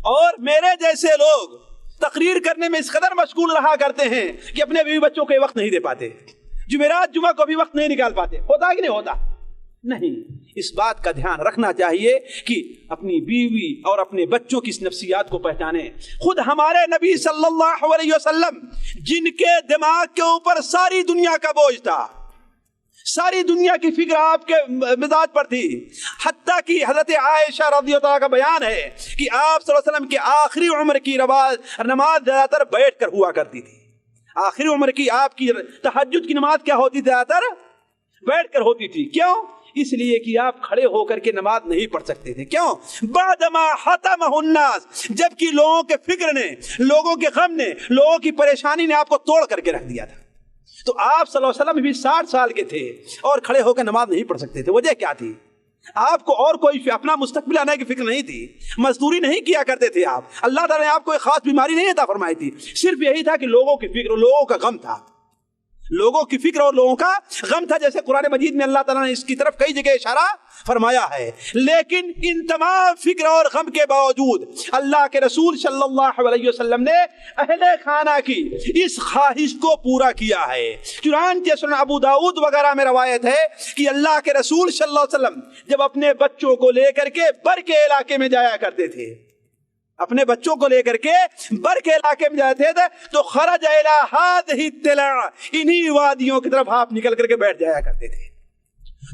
[SPEAKER 5] اور میرے جیسے لوگ تقریر کرنے میں اس قدر مشغول رہا کرتے ہیں کہ اپنے بیوی بچوں کے وقت نہیں دے پاتے، جمعرات جمعہ کو بھی وقت نہیں نکال پاتے. ہوتا کہ نہیں ہوتا؟ نہیں، اس بات کا دھیان رکھنا چاہیے کہ اپنی بیوی اور اپنے بچوں کی اس نفسیات کو پہچانیں۔ خود ہمارے نبی صلی اللہ علیہ وسلم جن کے دماغ کے اوپر ساری دنیا کا بوجھ تھا، ساری دنیا کی فکر آپ کے مزاج پر تھی، حتیٰ کہ حضرت عائشہ رضی اللہ عنہا کا بیان ہے کہ آپ صلی اللہ علیہ وسلم کی آخری عمر کی نماز زیادہ تر بیٹھ کر ہوا کرتی تھی۔ آخری عمر کی آپ کی تہجد کی نماز کیا ہوتی تھی؟ زیادہ تر بیٹھ کر ہوتی تھی۔ کیوں؟ اس لیے کہ آپ کھڑے ہو کر کے نماز نہیں پڑھ سکتے تھے۔ کیوں؟ بعدما حتمہ الناس، جبکہ لوگوں کے فکر نے، لوگوں کے غم نے، لوگوں کی پریشانی نے آپ کو توڑ کر کے رکھ دیا تھا۔ تو آپ صلی اللہ علیہ وسلم بھی 60 سال کے تھے اور کھڑے ہو کر نماز نہیں پڑھ سکتے تھے۔ وجہ کیا تھی؟ آپ کو اور کوئی اپنا مستقبل آنے کی فکر نہیں تھی، مزدوری نہیں کیا کرتے تھے آپ، اللہ تعالیٰ نے آپ کو ایک خاص بیماری نہیں عطا فرمائی تھی، صرف یہی تھا کہ لوگوں کی فکر، لوگوں کا غم تھا، لوگوں کی فکر اور لوگوں کا غم تھا، جیسے قرآن مجید میں اللہ تعالیٰ نے اس کی طرف کئی جگہ اشارہ فرمایا ہے۔ لیکن ان تمام فکر اور غم کے باوجود اللہ کے رسول صلی اللہ علیہ وسلم نے اہل خانہ کی اس خواہش کو پورا کیا ہے۔ چنانچہ سنن ابو داؤد وغیرہ میں روایت ہے کہ اللہ کے رسول صلی اللہ علیہ وسلم جب اپنے بچوں کو لے کر کے بر کے علاقے میں جایا کرتے تھے، اپنے بچوں کو لے کر کے بر کے علاقے میں جاتے تھے تو خرج الی ہذہ الطلع، انہی وادیوں کی طرف آپ نکل کر کے بیٹھ جایا کرتے تھے۔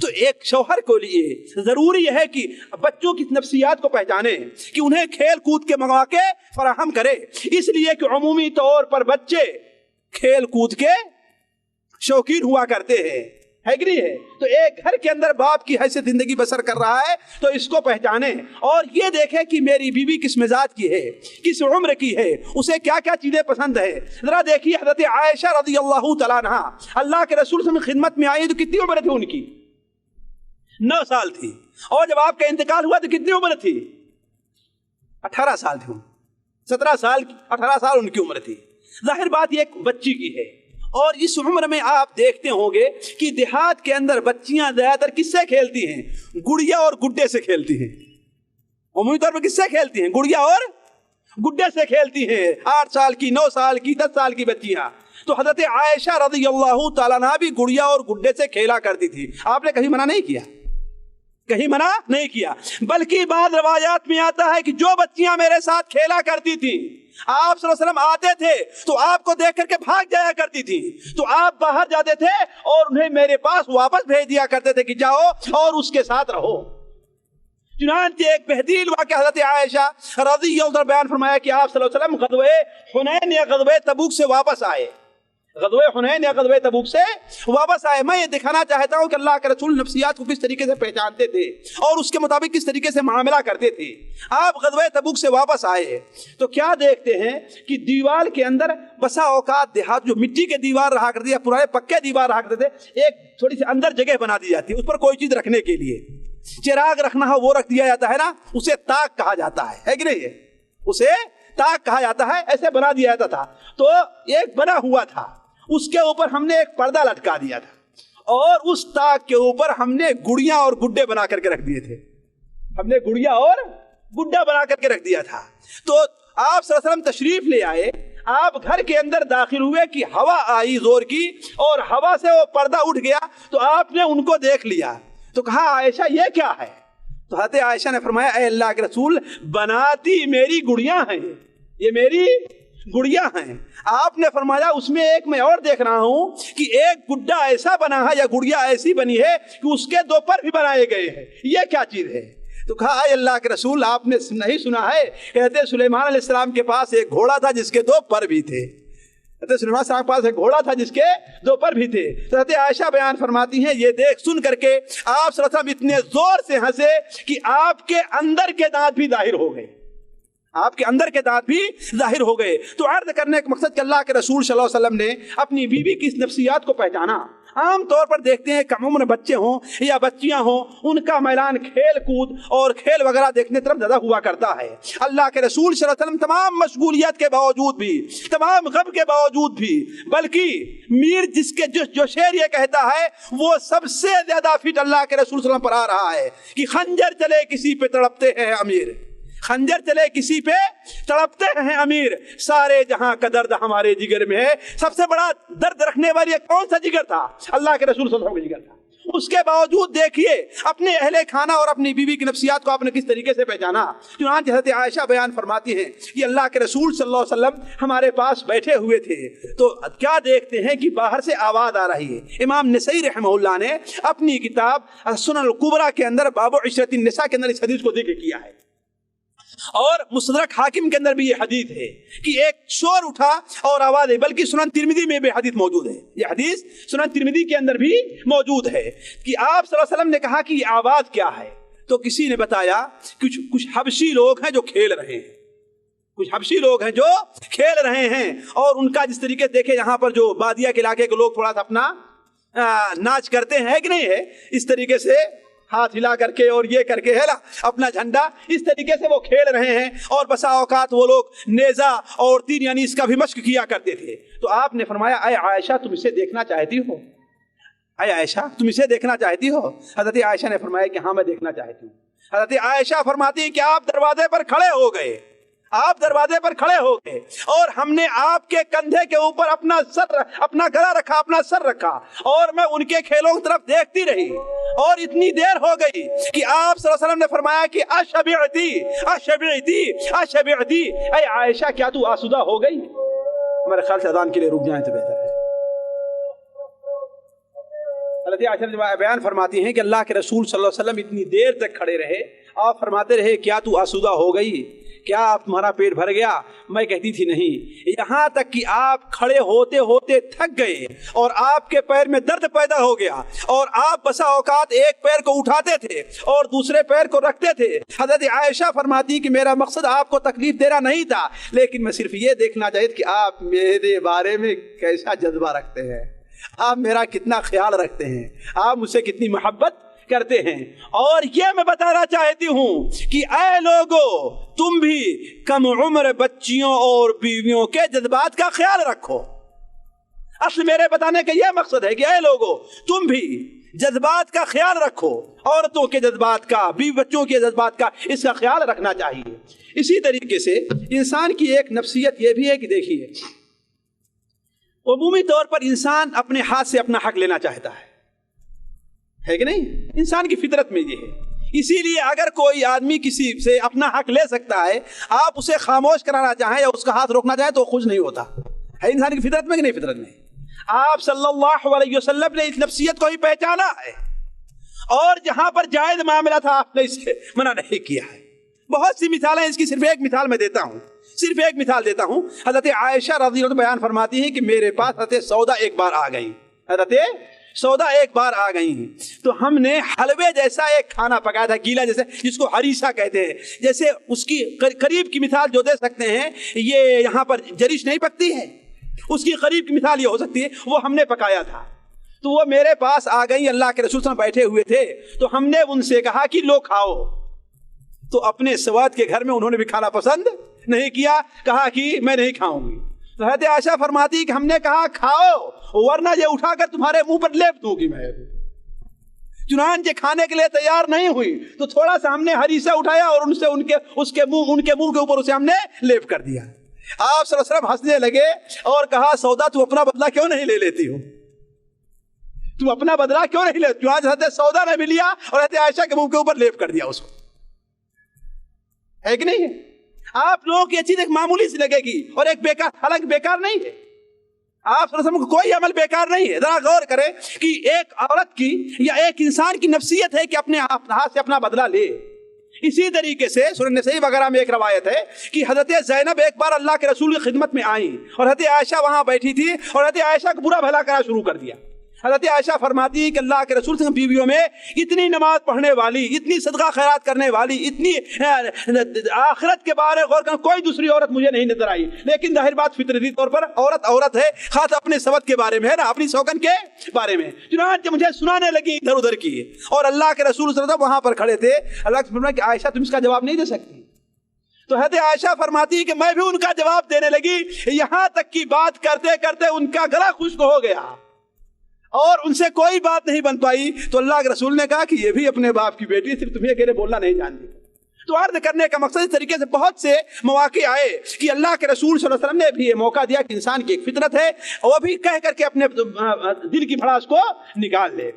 [SPEAKER 5] تو ایک شوہر کو لیے ضروری ہے کہ بچوں کی نفسیات کو پہچانے، کہ انہیں کھیل کود کے مواقع فراہم کرے، اس لیے کہ عمومی طور پر بچے کھیل کود کے شوقین ہوا کرتے ہیں، ہے کہ نہیں ہے؟ تو ایک گھر کے اندر باپ کی حیثیت زندگی بسر کر رہا ہے تو اس کو پہچانے اور یہ دیکھے کہ میری بیوی کس مزاج کی ہے، کس عمر کی ہے، اسے کیا کیا چیزیں پسند ہے۔ ذرا دیکھیے حضرت عائشہ رضی اللہ تعالیٰ عنہا اللہ کے رسول صلی اللہ علیہ وسلم کی خدمت میں آئی تو کتنی عمر تھی ان کی؟ 9 سال تھی، اور جب آپ کا انتقال ہوا تو کتنی عمر تھی؟ 18 سال تھی، 17 سال 18 سال ان کی عمر تھی۔ ظاہر بات یہ ایک بچی کی ہے، اور اس عمر میں آپ دیکھتے ہوں گے کہ دیہات کے اندر بچیاں زیادہ تر کس سے کھیلتی ہیں؟ گڑیا اور گڈے سے کھیلتی ہیں۔ عمومی طور پر کس سے کھیلتی ہیں؟ گڑیا اور گڈے سے کھیلتی ہیں، 8 سال کی، 9 سال کی، 10 سال کی بچیاں۔ تو حضرت عائشہ رضی اللہ تعالیٰ عنہا بھی گڑیا اور گڈے سے کھیلا کرتی تھی۔ آپ نے کہیں منع نہیں کیا، کہیں منع نہیں کیا، بلکہ بعض روایات میں آتا ہے کہ جو بچیاں میرے ساتھ کھیلا کرتی تھی، آپ صلی اللہ علیہ وسلم آتے تھے تو آپ کو دیکھ کر کے بھاگ جایا کرتی تھی، تو آپ باہر جاتے تھے اور انہیں میرے پاس واپس بھیج دیا کرتے تھے کہ جاؤ اور اس کے ساتھ رہو۔ چنانچہ ایک بہترین واقعہ حضرت عائشہ رضی اللہ عنہا بیان فرمایا کہ آپ صلی اللہ علیہ وسلم غزوہ حنین یا غزوہ تبوک سے واپس آئے، غزوہ حنین یا غزوہ تبوک سے واپس آئے۔ میں یہ دکھانا چاہتا ہوں کہ اللہ کے رسول نفسیات کو کس طریقے سے پہچانتے تھے اور اس کے مطابق کس طریقے سے معاملہ کرتے تھے۔ آپ غزوہ تبوک سے واپس آئے تو کیا دیکھتے ہیں کہ دیوار کے اندر بسا اوقات دیہات جو مٹی کے دیوار رہا کرتے یا پرانے پکے دیوار رہا کرتے تھے، ایک تھوڑی سی اندر جگہ بنا دی جاتی ہے، اس پر کوئی چیز رکھنے کے لیے چراغ رکھنا ہو وہ رکھ دیا جاتا ہے نا، اسے تاک کہا جاتا ہے کہ نہیں؟ اسے تاک کہا جاتا ہے، ایسے بنا دیا جاتا تھا۔ تو ایک بنا ہوا تھا، اس کے اوپر ہم نے ایک پردہ لٹکا دیا تھا اور اس تاک کے اوپر ہم نے گڑیاں اور گڈے بنا کر کے رکھ دیے تھے، ہم نے گڑیا اور گڈا بنا کر کے رکھ دیا تھا۔ تو آپ صلی اللہ علیہ وسلم تشریف لے آئے، آپ گھر کے اندر داخل ہوئے کہ ہوا آئی زور کی اور ہوا سے وہ پردہ اٹھ گیا، تو آپ نے ان کو دیکھ لیا تو کہا عائشہ یہ کیا ہے؟ تو حضرت عائشہ نے فرمایا اے اللہ کے رسول، بناتی میری گڑیاں ہیں، یہ میری گڑیاں ہیں۔ آپ نے فرمایا اس میں ایک میں اور دیکھ رہا ہوں کہ ایک گڈا ایسا بنا ہے یا گڑیا ایسی بنی ہے کہ اس کے 2 پر بھی بنائے گئے ہیں، یہ کیا چیز ہے؟ تو کہا اے اللہ کے رسول آپ نے نہیں سنا ہے، کہتے سلیمان علیہ السلام کے پاس ایک گھوڑا تھا جس کے 2 پر بھی تھے، کہتے سلیمان علیہ السلام کے پاس ایک گھوڑا تھا جس کے 2 پر بھی تھے۔ تو حضرت عائشہ بیان فرماتی ہیں یہ دیکھ سن کر کے آپ صلی اللہ علیہ وسلم اتنے زور سے ہنسے کہ آپ کے اندر کے دانت بھی ظاہر ہو گئے، آپ کے اندر کے دانت بھی ظاہر ہو گئے۔ تو عرض کرنے کا مقصد کہ اللہ کے رسول صلی اللہ علیہ وسلم نے اپنی بیوی کی اس نفسیات کو پہچانا۔ عام طور پر دیکھتے ہیں کم عمر بچے ہوں یا بچیاں ہوں، ان کا میلان کھیل کود اور کھیل وغیرہ دیکھنے طرف زیادہ ہوا کرتا ہے۔ اللہ کے رسول صلی اللہ علیہ وسلم تمام مشغولیت کے باوجود بھی، تمام غم کے باوجود بھی، بلکہ میر جس کے جو شعر یہ کہتا ہے وہ سب سے زیادہ فٹ اللہ کے رسول صلی اللہ علیہ وسلم پر آ رہا ہے کہ خنجر چلے کسی پہ تڑپتے ہیں امیر، خنجر چلے کسی پہ تڑپتے ہیں امیر، سارے جہاں کا درد ہمارے جگر میں ہے۔ سب سے بڑا درد رکھنے والی کون سا جگر تھا؟ اللہ کے رسول صلی اللہ علیہ وسلم کا جگر تھا۔ اس کے باوجود دیکھیے اپنے اہل خانہ اور اپنی بیوی کی نفسیات کو آپ نے کس طریقے سے پہچانا. چنانچہ حضرت عائشہ بیان فرماتی ہیں کہ اللہ کے رسول صلی اللہ علیہ وسلم ہمارے پاس بیٹھے ہوئے تھے تو کیا دیکھتے ہیں کہ باہر سے آواز آ رہی ہے. امام نسائی رحمہ اللہ نے اپنی کتاب سنن الکبریٰ کے اندر باب عشرت النساء کے اندر اس حدیث کو ذکر کیا ہے, اور مستدرک حاکم کے اندر بھی یہ حدیث ہے کہ ایک شور اٹھا اور آواز ہے, بلکہ سنن ترمذی میں بھی حدیث موجود ہے. یہ حدیث سنن ترمذی کے اندر بھی موجود ہے کہ آپ صلی اللہ علیہ وسلم نے کہا کہ یہ آواز کیا ہے, تو کسی نے بتایا کچھ حبشی لوگ ہیں جو کھیل رہے ہیں, کچھ حبشی لوگ ہیں جو کھیل رہے ہیں. اور ان کا جس طریقے سے دیکھیں یہاں پر جو بادیہ کے علاقے کے لوگ تھوڑا سا اپنا ناچ کرتے ہیں کہ نہیں ہے, اس طریقے سے ہاتھ ہلا کر کے اور یہ کر کے ہے نا اپنا جھنڈا اس طریقے سے وہ کھیل رہے ہیں. اور بسا اوقات وہ لوگ نیزہ اور تیر یعنی اس کا بھی مشق کیا کرتے تھے. تو آپ نے فرمایا اے عائشہ تم اسے دیکھنا چاہتی ہو, اے عائشہ تم اسے دیکھنا چاہتی ہو؟ حضرت عائشہ نے فرمایا کہ ہاں میں دیکھنا چاہتی ہوں. حضرت عائشہ فرماتی ہیں کہ آپ دروازے پر کھڑے ہو گئے, آپ دروازے پر کھڑے ہو گئے اور ہم نے آپ کے کندھے کے اوپر اپنا گلا رکھا, اپنا سر رکھا, اور میں ان کے کھیلوں کی طرف دیکھتی رہی اور اتنی دیر ہو گئی کہ آپ صلی اللہ علیہ وسلم نے فرمایا کہ اشبعتی اشبعتی اشبعتی, اے عائشہ کیا تو آسودہ ہو گئی؟ ہمارے خیال سے اذان کے لیے رک جائیں تو بہتر ہے. حضرت عائشہ بیان فرماتی ہیں کہ اللہ کے رسول صلی اللہ علیہ وسلم اتنی دیر تک کھڑے رہے, آپ فرماتے رہے کیا تو آسودہ ہو گئی, کیا آپ تمہارا پیٹ بھر گیا؟ میں کہتی تھی نہیں, یہاں تک کہ آپ کھڑے ہوتے ہوتے تھک گئے اور آپ کے پیر میں درد پیدا ہو گیا اور آپ بسا اوقات ایک پیر کو اٹھاتے تھے اور دوسرے پیر کو رکھتے تھے. حضرت عائشہ فرماتی کہ میرا مقصد آپ کو تکلیف دینا نہیں تھا, لیکن میں صرف یہ دیکھنا چاہیے کہ آپ میرے بارے میں کیسا جذبہ رکھتے ہیں, آپ میرا کتنا خیال رکھتے ہیں, آپ مجھ سے کتنی محبت کرتے ہیں. اور یہ میں بتانا چاہتی ہوں کہ اے لوگو تم بھی کم عمر بچیوں اور بیویوں کے جذبات کا خیال رکھو. اصل میرے بتانے کا یہ مقصد ہے کہ اے لوگو تم بھی جذبات کا خیال رکھو, عورتوں کے جذبات کا, بیوی بچوں کے جذبات کا, اس کا خیال رکھنا چاہیے. اسی طریقے سے انسان کی ایک نفسیت یہ بھی ہے کہ دیکھیے عمومی طور پر انسان اپنے ہاتھ سے اپنا حق لینا چاہتا ہے کہ نہیں؟ انسان کی فطرت میں یہ ہے. اسی لیے اگر کوئی آدمی کسی سے اپنا حق لے سکتا ہے, آپ اسے خاموش کرانا چاہیں یا اس کا ہاتھ روکنا چاہیں تو خوش نہیں ہوتا ہے. انسان کی فطرت میں کہ نہیں فطرت میں؟ آپ صلی اللہ علیہ وسلم نے اس نفسیت کو ہی پہچانا ہے, اور جہاں پر جائز معاملہ تھا آپ نے اسے منع نہیں کیا ہے. بہت سی مثالیں, اس کی صرف ایک مثال میں دیتا ہوں, صرف ایک مثال دیتا ہوں. حضرت عائشہ رضی اللہ عنہ بیان فرماتی ہیں کہ میرے پاس حضرت سودا ایک بار آ گئی, حضرت سودا ایک بار آ گئی ہیں, تو ہم نے حلوے جیسا ایک کھانا پکایا تھا, گیلا جیسے, جس کو ہریسہ کہتے ہیں. جیسے اس کی قریب کی مثال جو دے سکتے ہیں, یہ یہاں پر جریش نہیں پکتی ہے, اس کی قریب کی مثال یہ ہو سکتی ہے, وہ ہم نے پکایا تھا. تو وہ میرے پاس آ گئی, اللہ کے رسول صلی اللہ علیہ وسلم بیٹھے ہوئے تھے, تو ہم نے ان سے کہا کہ لو کھاؤ. تو اپنے سواد کے گھر میں انہوں نے بھی کھانا پسند نہیں کیا, کہا کہ میں نہیں کھاؤں گی. تو حضرت عائشہ فرماتی کہ ہم نے کہا کھاؤ, ورنہ یہ اٹھا کر تمہارے منہ پر لیپ دوں گی میں. چنانچہ کھانے کے لیے تیار نہیں ہوئی تو تھوڑا سا ہم نے ہریسہ اٹھایا اور ان سے ان کے منہ کے اوپر اسے ہم نے لیپ کر دیا. آپ صلی اللہ علیہ وسلم ہنسنے لگے اور کہا سودا تو اپنا بدلہ کیوں نہیں لے لیتی ہو, تو اپنا بدلہ کیوں نہیں لیتی؟ آج حضرت سودا نے بھی لیا اور حضرت عائشہ کے منہ کے اوپر لیپ کر دیا اس کو, ہے کہ نہیں ہے؟ آپ لوگوں کی یہ چیز ایک معمولی سی لگے گی اور ایک بیکار, حالانکہ بیکار نہیں ہے. آپ صلی اللہ علیہ وسلم کو کوئی عمل بیکار نہیں ہے. ذرا غور کریں کہ ایک عورت کی یا ایک انسان کی نفسیت ہے کہ اپنے ہاتھ سے اپنا بدلہ لے. اسی طریقے سے سنن نسائی وغیرہ میں ایک روایت ہے کہ حضرت زینب ایک بار اللہ کے رسول کی خدمت میں آئیں اور حضرت عائشہ وہاں بیٹھی تھی اور حضرت عائشہ کو برا بھلا کرنا شروع کر دیا. حضرت عائشہ فرماتی کہ اللہ کے رسول کی بیویوں میں اتنی نماز پڑھنے والی, اتنی صدقہ خیرات کرنے والی, اتنی آخرت کے بارے غور کرنے کوئی دوسری عورت مجھے نہیں نظر آئی. لیکن ظاہر بات فطرتی طور پر عورت عورت ہے, خاص اپنے سوت کے بارے میں ہے نا, اپنی سوگن کے بارے میں. چنانچہ مجھے سنانے لگی ادھر ادھر کی, اور اللہ کے رسول صلی اللہ علیہ وسلم وہاں پر کھڑے تھے. اللہ کے فرمایا کہ عائشہ تم اس کا جواب نہیں دے سکتی. تو حضرت عائشہ فرماتی کہ میں بھی ان کا جواب دینے لگی, یہاں تک کی بات کرتے کرتے ان کا گلا خشک ہو گیا اور ان سے کوئی بات نہیں بن پائی. تو اللہ کے رسول نے کہا کہ یہ بھی اپنے باپ کی بیٹی, صرف تمہیں اکیلے بولنا نہیں جانتی. تو عرض کرنے کا مقصد اس طریقے سے بہت سے مواقع آئے کہ اللہ کے رسول صلی اللہ علیہ وسلم نے بھی یہ موقع دیا کہ انسان کی ایک فطرت ہے, وہ بھی کہہ کر کے اپنے دل کی بھڑاس کو نکال لے.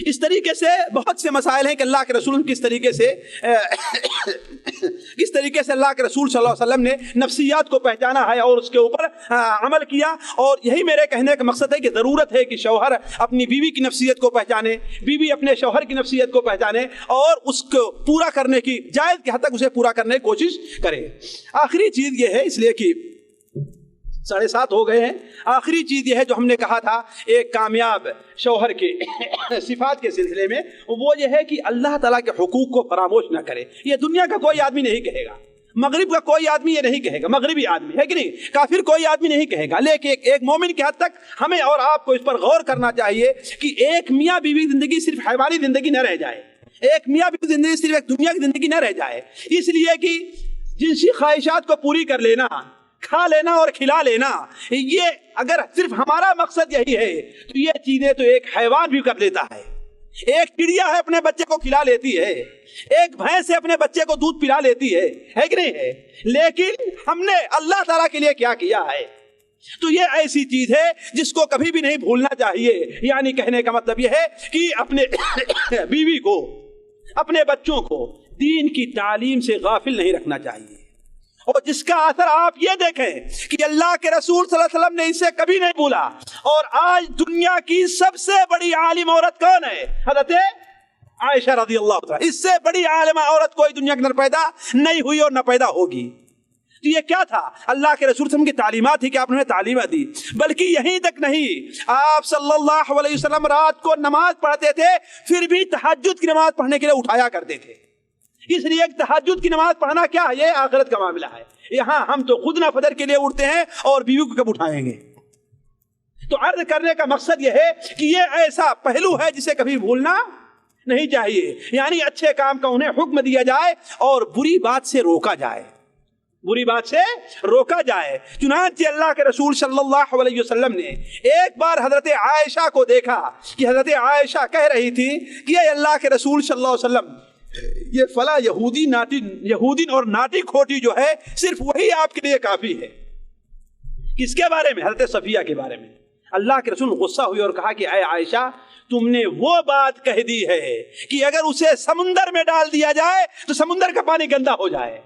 [SPEAKER 5] اس طریقے سے بہت سے مسائل ہیں کہ اللہ کے رسول کس طریقے سے اللہ کے رسول صلی اللہ علیہ وسلم نے نفسیات کو پہچانا ہے اور اس کے اوپر عمل کیا. اور یہی میرے کہنے کا مقصد ہے کہ ضرورت ہے کہ شوہر اپنی بیوی کی نفسیت کو پہچانے, بیوی اپنے شوہر کی نفسیت کو پہچانے اور اس کو پورا کرنے کی, جائز کی حد تک اسے پورا کرنے کی کوشش کرے. آخری چیز یہ ہے, اس لیے کہ 7:30 ہو گئے ہیں, آخری چیز یہ ہے جو ہم نے کہا تھا ایک کامیاب شوہر کے صفات کے سلسلے میں, وہ یہ ہے کہ اللہ تعالیٰ کے حقوق کو فراموش نہ کرے. یہ دنیا کا کوئی آدمی نہیں کہے گا, مغرب کا کوئی آدمی یہ نہیں کہے گا, مغربی آدمی ہے کہ نہیں, کافر کوئی آدمی نہیں کہے گا, لیکن ایک مومن کی حد تک ہمیں اور آپ کو اس پر غور کرنا چاہیے کہ ایک میاں بیوی زندگی صرف حیوانی زندگی نہ رہ جائے, ایک میاں بیوی زندگی صرف ایک دنیا کی زندگی نہ رہ جائے. اس لیے کہ جنسی خواہشات کو پوری کر لینا, کھا لینا اور کھلا لینا, یہ اگر صرف ہمارا مقصد یہی ہے تو یہ چیزیں تو ایک حیوان بھی کر لیتا ہے. ایک چڑیا ہے اپنے بچے کو کھلا لیتی ہے, ایک بھینس ہے اپنے بچے کو دودھ پلا لیتی ہے کہ نہیں ہے, لیکن ہم نے اللہ تعالیٰ کے لیے کیا کیا ہے؟ تو یہ ایسی چیز ہے جس کو کبھی بھی نہیں بھولنا چاہیے. یعنی کہنے کا مطلب یہ ہے کہ اپنے بیوی کو, اپنے بچوں کو دین کی تعلیم سے غافل نہیں رکھنا چاہیے. اور جس کا اثر آپ یہ دیکھیں کہ اللہ کے رسول صلی اللہ علیہ وسلم نے اسے کبھی نہیں بولا. اور آج دنیا کی سب سے بڑی عالم عورت کون ہے؟ حضرت عائشہ رضی اللہ عنہا. اس سے بڑی عالمہ عورت کوئی دنیا کے اندر پیدا نہیں ہوئی اور نہ پیدا ہوگی. تو یہ کیا تھا؟ اللہ کے رسول صلی اللہ علیہ وسلم کی تعلیمات تھی کہ آپ نے تعلیمات دی. بلکہ یہیں تک نہیں, آپ صلی اللہ علیہ وسلم رات کو نماز پڑھتے تھے, پھر بھی تہجد کی نماز پڑھنے کے لیے اٹھایا کرتے تھے. اس لیے تہجد کی نماز پڑھنا کیا ہے؟ یہ آخرت کا معاملہ ہے. یہاں ہم تو خود نہ فجر کے لیے اٹھتے ہیں اور بیوی کو کب اٹھائیں گے؟ تو عرض کرنے کا مقصد یہ ہے کہ یہ ایسا پہلو ہے جسے کبھی بھولنا نہیں چاہیے. یعنی اچھے کام کا انہیں حکم دیا جائے اور بری بات سے روکا جائے, بری بات سے روکا جائے. چنانچہ اللہ کے رسول صلی اللہ علیہ وسلم نے ایک بار حضرت عائشہ کو دیکھا کہ حضرت عائشہ کہہ رہی تھی کہ اے اللہ کے رسول صلی اللہ علیہ وسلم, یہ فلاں یہودی اور ناٹی کھوٹی جو ہے صرف وہی آپ کے لیے کافی ہے. کس کے بارے میں؟ حضرت صفیہ کے بارے میں. اللہ کے رسول غصہ ہوئے اور کہا کہ اے عائشہ, تم نے وہ بات کہہ دی ہے کہ اگر اسے سمندر میں ڈال دیا جائے تو سمندر کا پانی گندا ہو جائے.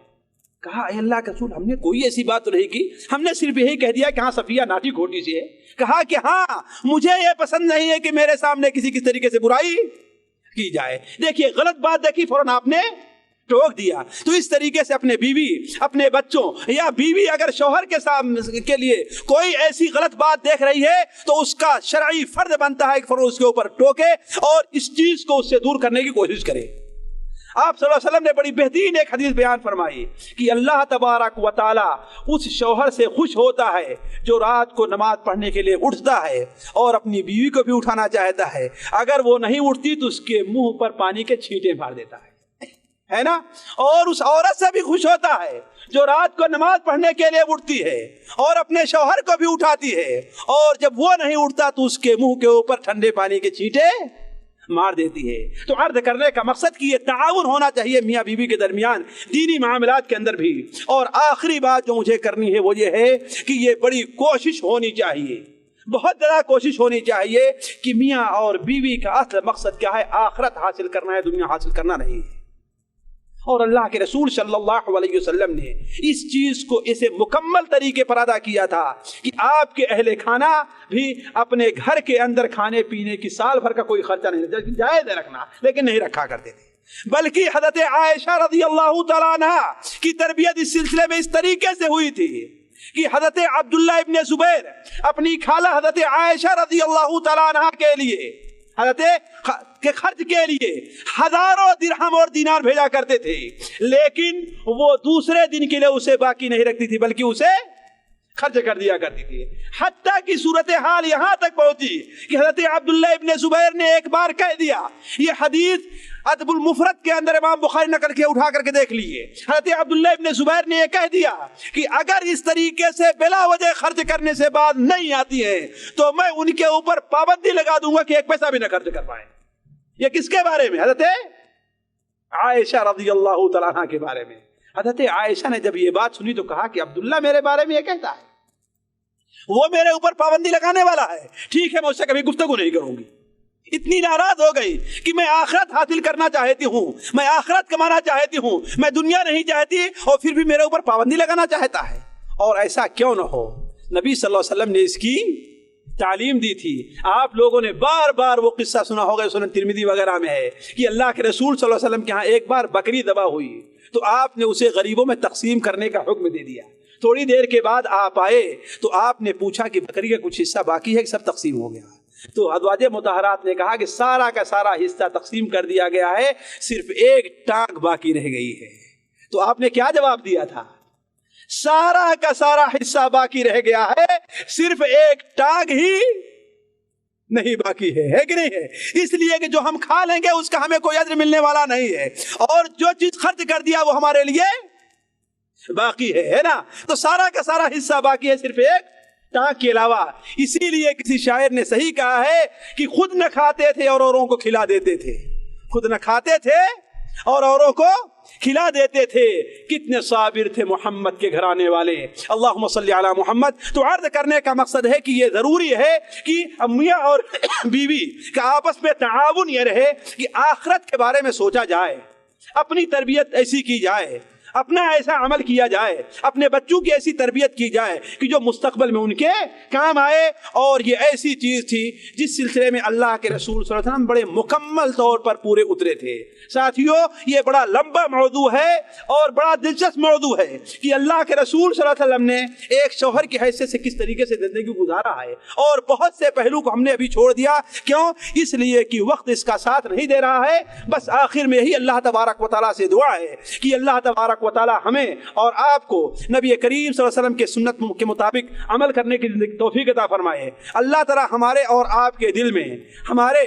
[SPEAKER 5] کہا اے اللہ کے رسول, ہم نے کوئی ایسی بات تو نہیں کی, ہم نے صرف یہی کہہ دیا کہ ہاں صفیہ ناٹی کھوٹی سی ہے. کہا کہ ہاں مجھے یہ پسند نہیں ہے کہ میرے سامنے کسی طریقے سے برائی کی جائے. دیکھیے غلط بات دیکھی, فوراً آپ نے ٹوک دیا. تو اس طریقے سے اپنے بیوی, اپنے بچوں, یا بیوی اگر شوہر کے لیے کوئی ایسی غلط بات دیکھ رہی ہے تو اس کا شرعی فرض بنتا ہے کہ فوراً اس کے اوپر ٹوکے اور اس چیز کو اس سے دور کرنے کی کوشش کرے. آپ صلی اللہ علیہ وسلم نے بڑی بہترین ایک حدیث بیان فرمائی کہ اللہ تبارک و تعالی اس شوہر سے خوش ہوتا ہے جو رات کو نماز پڑھنے کے لیے اٹھتا ہے اور اپنی بیوی کو بھی اٹھانا چاہتا ہے. اگر وہ نہیں اٹھتی تو اس کے منہ پر پانی کے چھینٹے مار دیتا ہے نا. اور اس عورت سے بھی خوش ہوتا ہے جو رات کو نماز پڑھنے کے لیے اٹھتی ہے اور اپنے شوہر کو بھی اٹھاتی ہے, اور جب وہ نہیں اٹھتا تو اس کے منہ کے اوپر ٹھنڈے پانی کے چھینٹے مار دیتی ہے. تو عرض کرنے کا مقصد کہ یہ تعاون ہونا چاہیے میاں بیوی کے درمیان دینی معاملات کے اندر بھی. اور آخری بات جو مجھے کرنی ہے وہ یہ ہے کہ یہ بڑی کوشش ہونی چاہیے, بہت زیادہ کوشش ہونی چاہیے کہ میاں اور بیوی کا اصل مقصد کیا ہے؟ آخرت حاصل کرنا ہے, دنیا حاصل کرنا نہیں ہے. اور اللہ کے رسول صلی اللہ علیہ وسلم نے اس چیز کو اسے مکمل طریقے پر ادا کیا تھا کہ آپ کے اہل خانہ بھی اپنے گھر کے اندر کھانے پینے کی سال بھر کا کوئی خرچہ نہیں, جائز ہے رکھنا لیکن نہیں رکھا کرتے تھے. بلکہ حضرت عائشہ رضی اللہ تعالیٰ عنہ کی تربیت اس سلسلے میں اس طریقے سے ہوئی تھی کہ حضرت عبداللہ ابن زبیر اپنی خالہ حضرت عائشہ رضی اللہ تعالیٰ عنہ کے لیے, حضرت کے خرچ کے لیے ہزاروں درہم اور دینار بھیجا کرتے تھے, لیکن وہ دوسرے دن کے لیے اسے باقی نہیں رکھتی تھی بلکہ اسے خرچ کر دیا کرتی تھی. حتیٰ کہ صورتحال یہاں تک پہنچی کہ حضرت عبداللہ ابن زبیر نے ایک بار کہہ دیا, یہ حدیث ادب المفرد کے اندر امام بخاری نقل کے اٹھا کر کے دیکھ لیجئے. حضرت عبداللہ ابن زبیر نے یہ کہہ دیا کہ اگر اس طریقے سے بلا وجہ خرچ کرنے سے بات نہیں آتی ہے تو میں ان کے اوپر پابندی لگا دوں گا کہ ایک پیسہ بھی نہ خرچ کر پائیں. یہ کس کے بارے میں؟ حضرت عائشہ رضی اللہ تعالیٰ عنہ کے بارے میں. حضرت عائشہ نے جب یہ بات سنی تو کہا کہ عبداللہ میرے بارے میں یہ کہتا ہے, وہ میرے اوپر پابندی لگانے والا ہے, ٹھیک ہے میں اس سے کبھی گفتگو نہیں کروں گی. اتنی ناراض ہو گئی کہ میں آخرت حاصل کرنا چاہتی ہوں، میں آخرت کمانا چاہتی ہوں، میں دنیا نہیں چاہتی، اور پھر بھی میرے اوپر پابندی لگانا چاہتا ہے۔ اور ایسا کیوں نہ ہو، نبی صلی اللہ علیہ وسلم نے اس کی تعلیم دی تھی۔ آپ لوگوں نے بار بار وہ قصہ سنا ہوگا، سنن ترمذی وغیرہ میں ہے کہ اللہ کے رسول صلی اللہ علیہ وسلم کے ہاں ایک بار بکری ذبح ہوئی تو آپ نے اسے غریبوں میں تقسیم کرنے کا حکم دے دیا۔ تھوڑی دیر کے بعد آپ آئے تو آپ نے پوچھا کہ بکری کا کچھ حصہ باقی ہے کہ سب تقسیم ہو گیا؟ تو ازواج مطہرات نے کہا کہ سارا کا سارا حصہ تقسیم کر دیا گیا ہے، صرف ایک ٹانگ باقی رہ گئی ہے۔ تو آپ نے کیا جواب دیا تھا؟ سارا کا سارا حصہ باقی رہ گیا ہے، صرف ایک ٹانگ ہی نہیں باقی ہے کہ نہیں ہے؟ اس لیے کہ جو ہم کھا لیں گے اس کا ہمیں کوئی اجر ملنے والا نہیں ہے، اور جو چیز خرچ کر دیا وہ ہمارے لیے باقی ہے نا؟ تو سارا کا سارا حصہ باقی ہے، صرف ایک ٹانگ کے علاوہ۔ اسی لیے کسی شاعر نے صحیح کہا ہے کہ خود نہ کھاتے تھے اور اوروں کو کھلا دیتے تھے، خود نہ کھاتے تھے اور اوروں کو کھلا دیتے تھے۔ کتنے صابر تھے محمد کے گھرانے والے، اللہم صلی علی محمد۔ تو عرض کرنے کا مقصد ہے کہ یہ ضروری ہے کہ میاں اور بیوی کا آپس میں تعاون یہ رہے کہ آخرت کے بارے میں سوچا جائے، اپنی تربیت ایسی کی جائے، اپنا ایسا عمل کیا جائے، اپنے بچوں کی ایسی تربیت کی جائے کہ جو مستقبل میں ان کے کام آئے۔ اور یہ ایسی چیز تھی جس سلسلے میں اللہ کے رسول صلی اللہ علیہ وسلم بڑے مکمل طور پر پورے اترے تھے۔ ساتھیوں، یہ بڑا لمبا موضوع ہے اور بڑا دلچسپ موضوع ہے کہ اللہ کے رسول صلی اللہ علیہ وسلم نے ایک شوہر کی حیثیت سے کس طریقے سے زندگی گزارا ہے، اور بہت سے پہلو کو ہم نے ابھی چھوڑ دیا۔ کیوں؟ اس لیے کہ وقت اس کا ساتھ نہیں دے رہا ہے۔ بس آخر میں ہی اللہ تبارک و تعالیٰ سے دعا ہے کہ اللہ تبارک و تعالیٰ ہمیں اور آپ کو نبی کریم صلی اللہ علیہ وسلم کے سنت کے مطابق عمل کرنے کی توفیق عطا فرمائے۔ اللہ تعالیٰ ہمارے اور آپ کے دل میں، ہمارے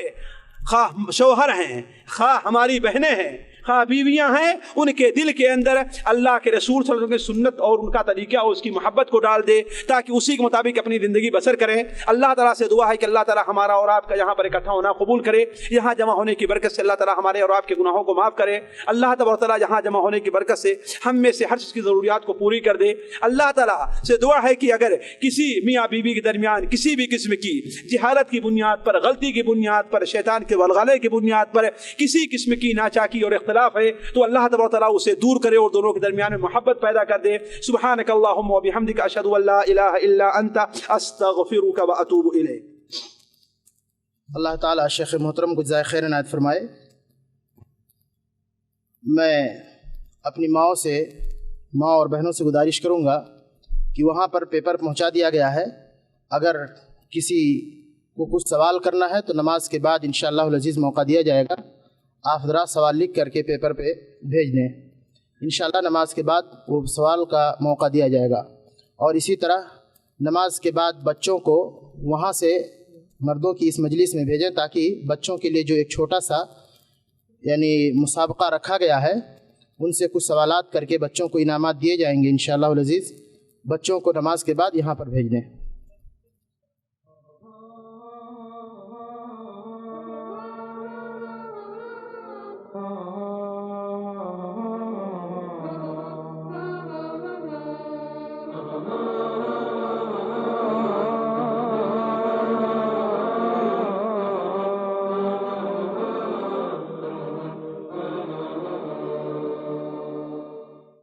[SPEAKER 5] خواہ شوہر ہیں، خواہ ہماری بہنیں ہیں، خواہ بیویاں ہیں، ان کے دل کے اندر اللہ کے رسول صلی اللہ علیہ وسلم کی سنت اور ان کا طریقہ اور اس کی محبت کو ڈال دے، تاکہ اسی کے مطابق اپنی زندگی بسر کریں۔ اللہ تعالیٰ سے دعا ہے کہ اللہ تعالیٰ ہمارا اور آپ کا یہاں پر اکٹھا ہونا قبول کرے۔ یہاں جمع ہونے کی برکت سے اللہ تعالیٰ ہمارے اور آپ کے گناہوں کو معاف کرے۔ اللہ تبارک و تعالیٰ یہاں جمع ہونے کی برکت سے ہم میں سے ہر چیز کی ضروریات کو پوری کر دے۔ اللہ تعالیٰ سے دعا ہے کہ اگر کسی میاں بیوی کے درمیان کسی بھی قسم کی جہالت کی بنیاد پر، غلطی کی بنیاد پر، شیطان کے ولغلے کی بنیاد پر کسی قسم کی ناچاکی اور اختلاف ہے تو اللہ تبارک و تعالیٰ اسے دور کرے اور دونوں کے درمیان میں محبت پیدا کر دے۔ سبحانک اللہم و بحمدک، اشہد ان لا الہ الا انت، استغفرک و اتوب الیک۔
[SPEAKER 4] اللہ تعالیٰ شیخ محترم کو جزائے خیر عنایت فرمائے۔ میں اپنی ماں اور بہنوں سے گزارش کروں گا کہ وہاں پر پیپر پہنچا دیا گیا ہے، اگر کسی کو کچھ سوال کرنا ہے تو نماز کے بعد انشاءاللہ العزیز موقع دیا جائے گا۔ آپ حضرات سوال لکھ کر کے پیپر پہ بھیج دیں، انشاءاللہ نماز کے بعد وہ سوال کا موقع دیا جائے گا۔ اور اسی طرح نماز کے بعد بچوں کو وہاں سے مردوں کی اس مجلس میں بھیجیں، تاکہ بچوں کے لیے جو ایک چھوٹا سا یعنی مسابقہ رکھا گیا ہے، ان سے کچھ سوالات کر کے بچوں کو انعامات دیے جائیں گے انشاءاللہ العزیز۔ بچوں کو نماز کے بعد یہاں پر بھیج دیں۔